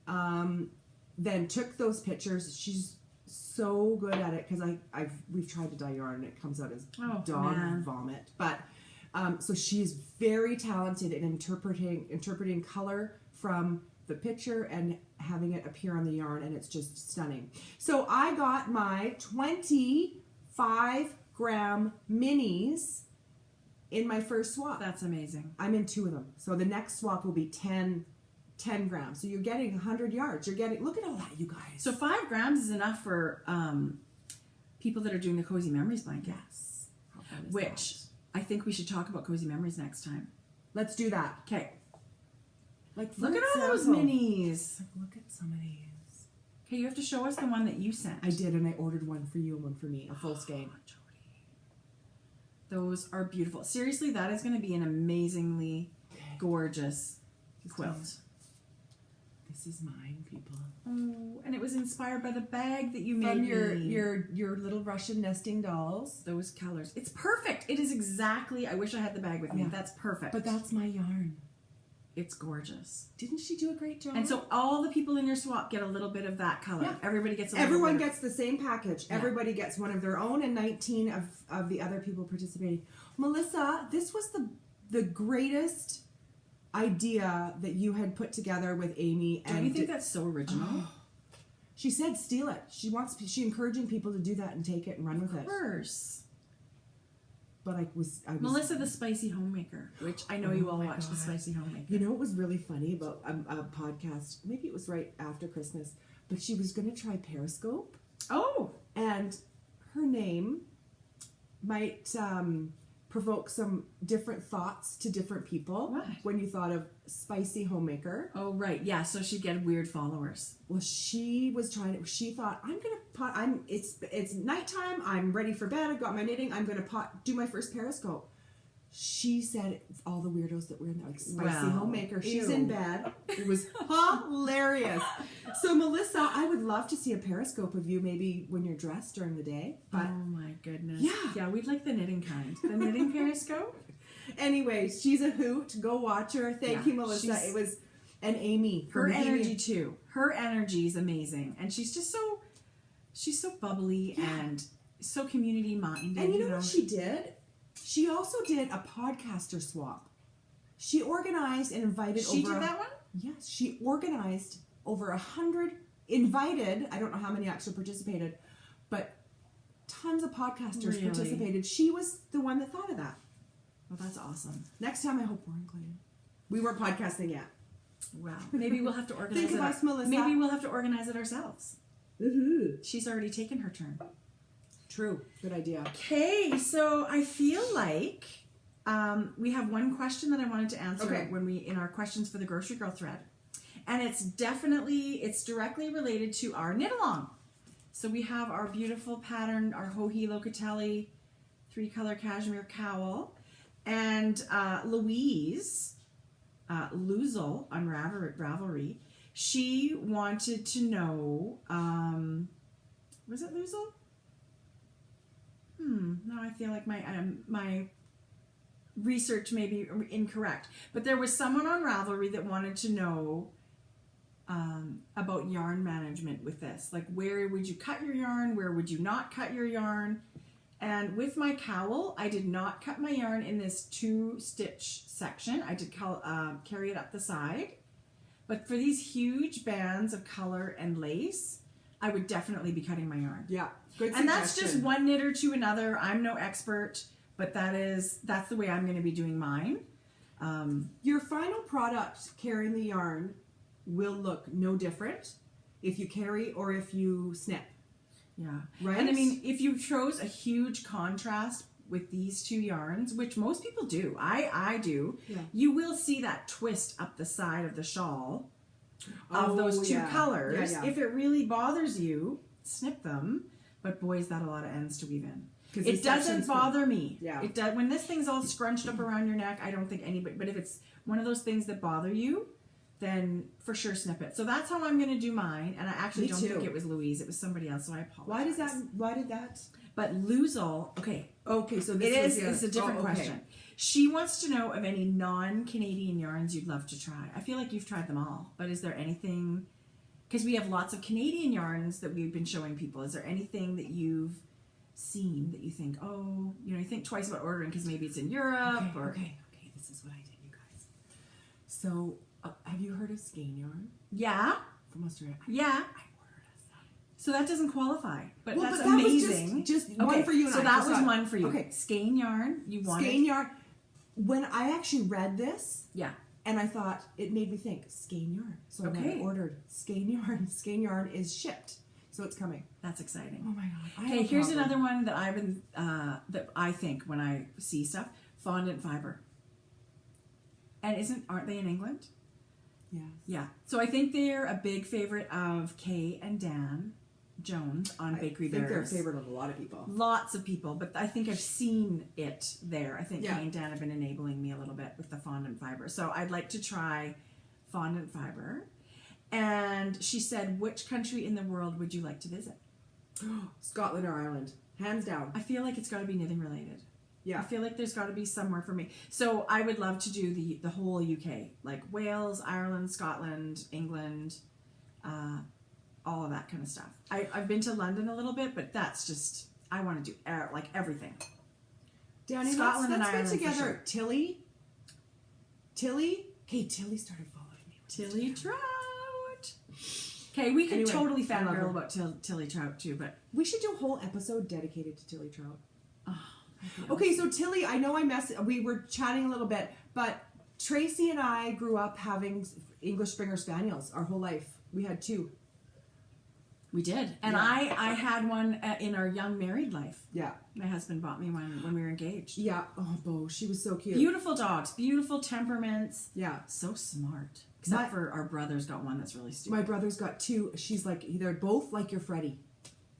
then took those pictures. She's so good at it because we've tried to dye yarn and it comes out as dog vomit. But so she's very talented in interpreting color from the picture and having it appear on the yarn, and it's just stunning. So I got my 25-gram minis in my first swap. That's amazing. I'm in 2 of them. So the next swap will be 10 grams. So you're getting 100 yards. You're getting, look at all that, you guys. So 5 grams is enough for people that are doing the Cozy Memories blanket. Yes. Which I think we should talk about Cozy Memories next time. Let's do that. Okay. Like, look at all those minis. Like, look at some of these. Okay, you have to show us the one that you sent. I did, and I ordered one for you and one for me, a full skein. Jodi. Those are beautiful. Seriously, that is going to be an amazingly gorgeous quilt. This is mine, people. Oh, and it was inspired by the bag that you made. From your little Russian nesting dolls. Those colors. It's perfect. It is exactly. I wish I had the bag with me. That's perfect. But that's my yarn. It's gorgeous. Didn't she do a great job? And so all the people in your swap get a little bit of that color. Yeah. Everybody gets a little Everyone bit gets the same package. Yeah. Everybody gets one of their own, and 19 of the other people participating. Melissa, this was the greatest idea that you had put together with Amy. Don't you think that's so original? She said steal it. She's encouraging people to do that and take it and run with it. Of course. But I was Melissa the Spicy Homemaker, which I know you all watch the Spicy Homemaker. You know what was really funny about a podcast? Maybe it was right after Christmas, but she was going to try Periscope. Oh, and her name might provoke some different thoughts to different people. What? When you thought of spicy homemaker. Oh, right. Yeah, so she'd get weird followers. Well, she thought, it's nighttime, I'm ready for bed, I've got my knitting, I'm going to do my first Periscope. She said all the weirdos that were in there, like spicy homemaker. She's in bed. It was hilarious. So Melissa, I would love to see a Periscope of you maybe when you're dressed during the day. But oh my goodness. Yeah, we'd like the knitting kind. The knitting Periscope. Anyway, she's a hoot. Go watch her. Thank you, Melissa. It was and Amy. Her energy too. Her energy is amazing, and she's so bubbly and so community minded. And you know what she did? She also did a podcaster swap. She organized and invited She did that one? Yes, she organized over 100, invited, I don't know how many actually participated, but tons of podcasters participated. She was the one that thought of that. Well, that's awesome. Next time I hope we're included. We weren't podcasting yet. Wow. Maybe we'll have to organize Think of us, Melissa. Maybe we'll have to organize it ourselves. Mm-hmm. She's already taken her turn. True. Good idea. Okay, so I feel like we have one question that I wanted to answer in our questions for the Grocery Girl thread. And it's directly related to our knit along. So we have our beautiful pattern, our Hohi Locatelli 3-color cashmere cowl. And Louise Luzel on Ravelry, she wanted to know, was it Luzel? Now I feel like my research may be incorrect. But there was someone on Ravelry that wanted to know about yarn management with this. Like, where would you cut your yarn? Where would you not cut your yarn? And with my cowl, I did not cut my yarn in this 2-stitch section. I did carry it up the side. But for these huge bands of color and lace, I would definitely be cutting my yarn. Yeah. Good and that's just one knitter to another. I'm no expert, but that's the way I'm going to be doing mine. Your final product carrying the yarn will look no different if you carry or if you snip. Yeah. Right? And I mean, if you chose a huge contrast with these two yarns, which most people do, I do, you will see that twist up the side of the shawl of those two colors. If it really bothers you, snip them. But boy, is that a lot of ends to weave in. It doesn't bother me. Yeah. It does. When this thing's all scrunched up around your neck, I don't think anybody, but if it's one of those things that bother you, then for sure snip it. So that's how I'm going to do mine. And I actually don't think it was Louise. It was somebody else, so I apologize. Why did that? But Luzel, okay, so it's a different question. She wants to know of any non-Canadian yarns you'd love to try. I feel like you've tried them all, but is there anything, because we have lots of Canadian yarns that we've been showing people, is there anything that you've seen that you think, you think twice about ordering because maybe it's in Europe? Okay, this is what I did, you guys. So, have you heard of skein yarn? Yeah. From Australia? Yeah. I ordered us some. So that doesn't qualify, but Well, that's but that amazing. Was just one for you and so I. that was one for you. Okay. Skein yarn, you wanted. Skein yarn. When I actually read this, yeah, and I thought, it made me think, skein yarn. So I ordered skein yarn. Skein yarn is shipped. So it's coming. That's exciting. Oh my God. Okay, here's another one that I've been, that I think when I see stuff, fondant fiber. And aren't they in England? Yes. Yeah. So I think they're a big favorite of Kay and Dan Jones on Bakery Bears. I think they're a favorite of a lot of people. Lots of people, but I think I've seen it there. I think Kay and Dan have been enabling me a little bit with the fondant fiber. So I'd like to try fondant fiber. And she said, which country in the world would you like to visit? Scotland or Ireland. Hands down. I feel like it's got to be knitting related. Yeah. I feel like there's got to be somewhere for me. So I would love to do the whole UK, like Wales, Ireland, Scotland, England, all of that kind of stuff. I've been to London a little bit, but that's just, I want to do like everything. Danny, Scotland and let's Ireland get together. for sure. Tilly? Hey, Tilly started following me. Tilly Trout. Okay, we could totally fangirl about Tilly Trout too, but we should do a whole episode dedicated to Tilly Trout. Oh, okay, so Tilly, I know we were chatting a little bit, but Tracie and I grew up having English Springer Spaniels our whole life. We had 2. We did. And Yeah. I had one in our young married life. Yeah. My husband bought me one when we were engaged. Yeah. Oh, Bo, she was so cute. Beautiful dogs, beautiful temperaments. Yeah. So smart. Except for our brother's got one that's really stupid. My brother's got two. She's like, they're both like your Freddie.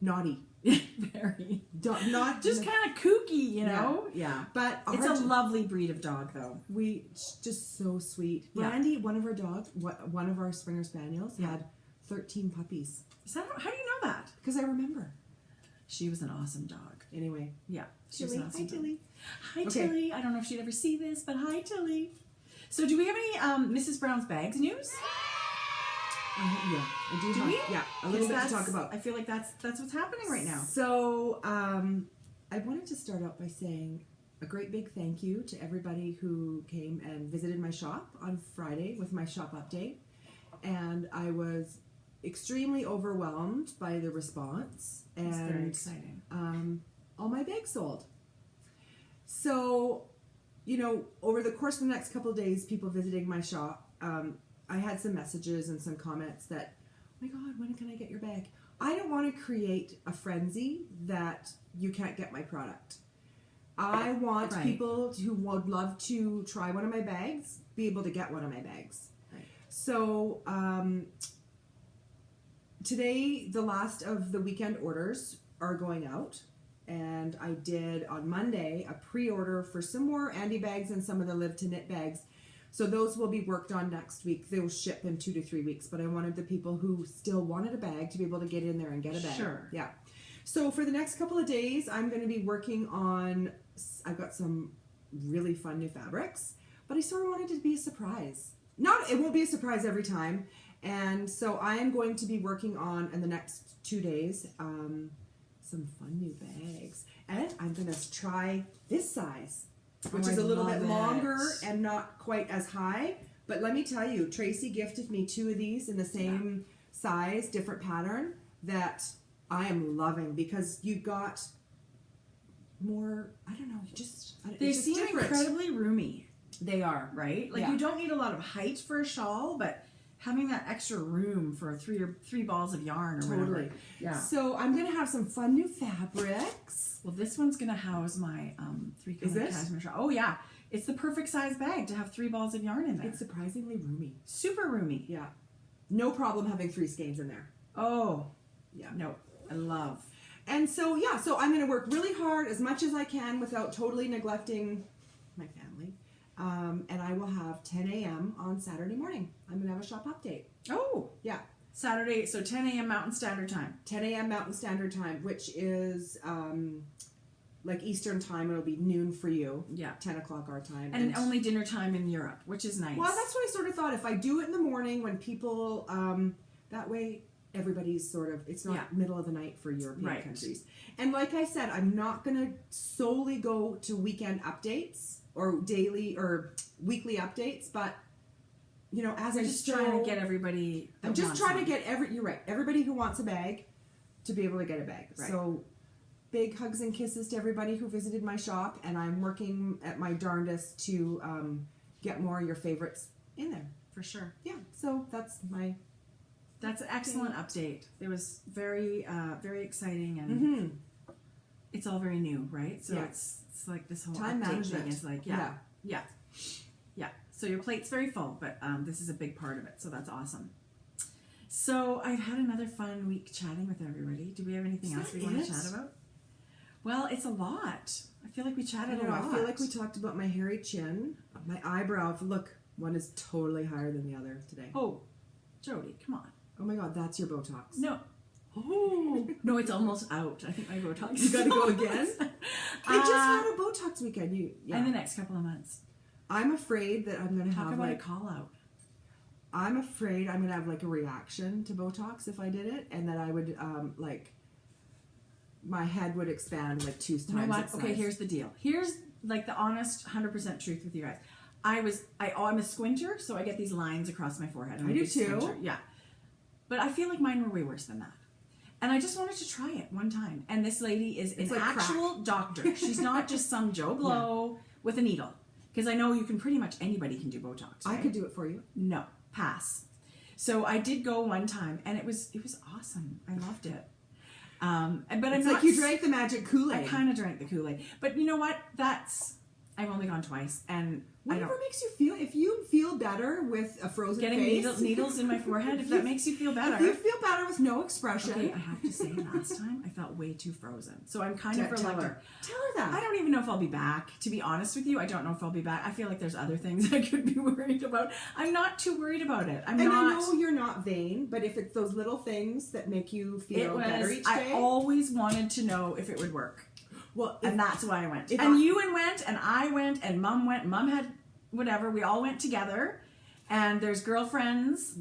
Naughty. Very. Not Just kind of kooky, you know? Yeah. But It's a lovely breed of dog, though. Just so sweet. Yeah. Brandy, one of our dogs, one of our Springer Spaniels, had 13 puppies. How do you know that? Because I remember. She was an awesome dog. Anyway. Yeah. She was Tilly. an awesome Hi, dog. Tilly. Hi, Okay. Tilly. I don't know if she'd ever see this, but hi, Tilly. So do we have any Mrs. Brown's Bags news? Yeah. I do. Do we? Yeah. A little bit to talk about. I feel like that's what's happening right now. So, I wanted to start out by saying a great big thank you to everybody who came and visited my shop on Friday with my shop update. And I was extremely overwhelmed by the response. And It's very exciting. all my bags sold. So, over the course of the next couple of days, people visiting my shop, I had some messages and some comments that, oh my God, when can I get your bag? I don't want to create a frenzy that you can't get my product. I want people who would love to try one of my bags be able to get one of my bags. Right. So today, the last of the weekend orders are going out. And I did on Monday a pre-order for some more Andy bags and some of the Live to Knit bags. So those will be worked on next week. They will ship in 2 to 3 weeks. But I wanted the people who still wanted a bag to be able to get in there and get a bag. Sure. Yeah. So for the next couple of days, I'm going to be working on, I've got some really fun new fabrics, but I sort of wanted it to be a surprise. It won't be a surprise every time. And so I am going to be working on, in the next 2 days, some fun new bags. And I'm going to try this size, which is a little bit longer and not quite as high. But let me tell you, Tracie gifted me 2 of these in the same size, different pattern, that I am loving because you got more, I don't know, They seem incredibly roomy. They are. Right? Like you don't need a lot of height for a shawl, but having that extra room for three balls of yarn or whatever. Yeah. So I'm going to have some fun new fabrics. Well, this one's going to house my 3-color cashmere shawl. Oh, yeah. It's the perfect size bag to have 3 balls of yarn in there. It's surprisingly roomy. Super roomy. Yeah. No problem having 3 skeins in there. Oh. Yeah. No. I love. And so, so I'm going to work really hard as much as I can without totally neglecting my family. And I will have 10 a.m. on Saturday morning. I'm going to have a shop update. Oh. Yeah. Saturday, so 10 a.m. Mountain Standard Time. 10 a.m. Mountain Standard Time, which is like Eastern Time. It'll be noon for you. Yeah. 10 o'clock our time. And only dinner time in Europe, which is nice. Well, that's what I sort of thought. If I do it in the morning when people, that way everybody's sort of, it's not middle of the night for European countries. And like I said, I'm not going to solely go to weekend updates or daily or weekly updates, but as I'm just trying to get everybody. I'm just trying to get you're right, everybody who wants a bag to be able to get a bag. Right. So big hugs and kisses to everybody who visited my shop, and I'm working at my darndest to get more of your favorites in there. For sure. Yeah. So that's an excellent update. It was very, very exciting, and it's all very new, right? So it's like this whole time update management thing is like, yeah. So your plate's very full, but this is a big part of it. So that's awesome. So I've had another fun week chatting with everybody. Do we have anything else we want to chat about? Well, it's a lot. I feel like we chatted a lot. I feel like we talked about my hairy chin, my eyebrow. Look, one is totally higher than the other today. Oh, Jodi, come on. Oh my God, that's your Botox. No. Oh. No, it's almost out. I think my Botox. You got to go again? I just had a Botox weekend. In the next couple of months. I'm afraid that I'm going to have a call out. I'm afraid I'm going to have like a reaction to Botox if I did it, and that I would my head would expand like 2 times. You know what? Okay, here's the deal. Here's like the honest 100% truth with you guys. I'm a squinter, so I get these lines across my forehead. I do too. Squinter. Yeah. But I feel like mine were way worse than that. And I just wanted to try it one time. And this lady is an actual doctor. She's not just some Joe Blow with a needle. Because I know you can pretty much anybody can do Botox. Right? I could do it for you. No. Pass. So I did go one time, and it was awesome. I loved it. But I'm It's not. like you drank the magic Kool-Aid. I kind of drank the Kool-Aid, but you know what? I've only gone twice, and Whatever makes you feel. If you feel better with a frozen getting face, needles in my forehead. If that makes you feel better. If you feel better with no expression. Okay, I have to say, last time I felt way too frozen, so I'm kind of Tell reluctant. her that. I don't even know if I'll be back. To be honest with you, I don't know if I'll be back. I feel like there's other things I could be worried about. I'm not too worried about it. I know you're not vain, but if it's those little things that make you feel better each day. I always wanted to know if it would work. Well, and that's why I went. And you went, and I went, and Mom went. Mom had whatever. We all went together. And there's girlfriends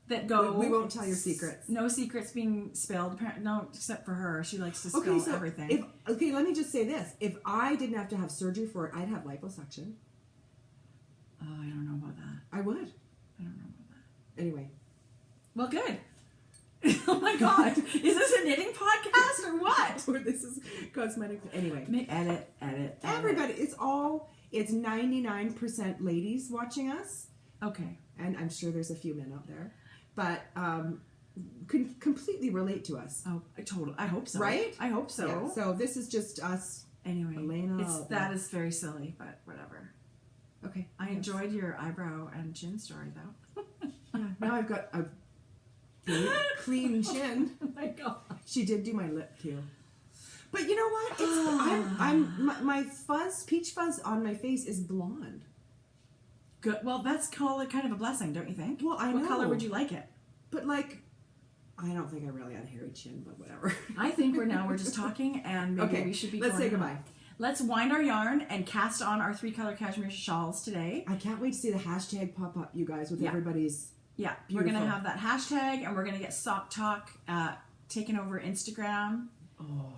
that go. We won't tell your secrets. No secrets being spilled. No, except for her. She likes to spill everything. Okay, let me just say this. If I didn't have to have surgery for it, I'd have liposuction. Oh, I don't know about that. I would. I don't know about that. Anyway. Well, good. Oh my God. Is this a knitting podcast or what? Or this is cosmetic. Anyway. Edit. Everybody, it's 99% ladies watching us. Okay. And I'm sure there's a few men out there. But can completely relate to us. Oh, totally. I hope so. Right? I hope so. Yeah, so this is just us. Anyway. Elena. That is very silly, but whatever. Okay. I enjoyed your eyebrow and chin story, though. Now I've got a clean chin. Oh my God. She did do my lip too. But you know what? My fuzz, peach fuzz on my face is blonde. Good. Well, that's kind of a blessing, don't you think? Well, I know. What color would you like it? But like, I don't think I really had a hairy chin, but whatever. I think we're just talking, and maybe we should be. Let's say goodbye. Let's wind our yarn and cast on our 3-color cashmere shawls today. I can't wait to see the hashtag pop up, you guys, with everybody's. Yeah, beautiful. We're going to have that hashtag, and we're going to get Sock Talk taken over Instagram,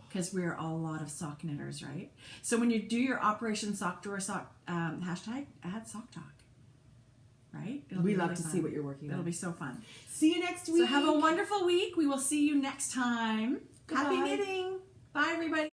because we're all a lot of sock knitters, right? So when you do your Operation Sock Drawer Sock hashtag, add Sock Talk, right? We love to see what you're working on. It'll be so fun. See you next week. So have a wonderful week. We will see you next time. Goodbye. Happy knitting. Bye, everybody.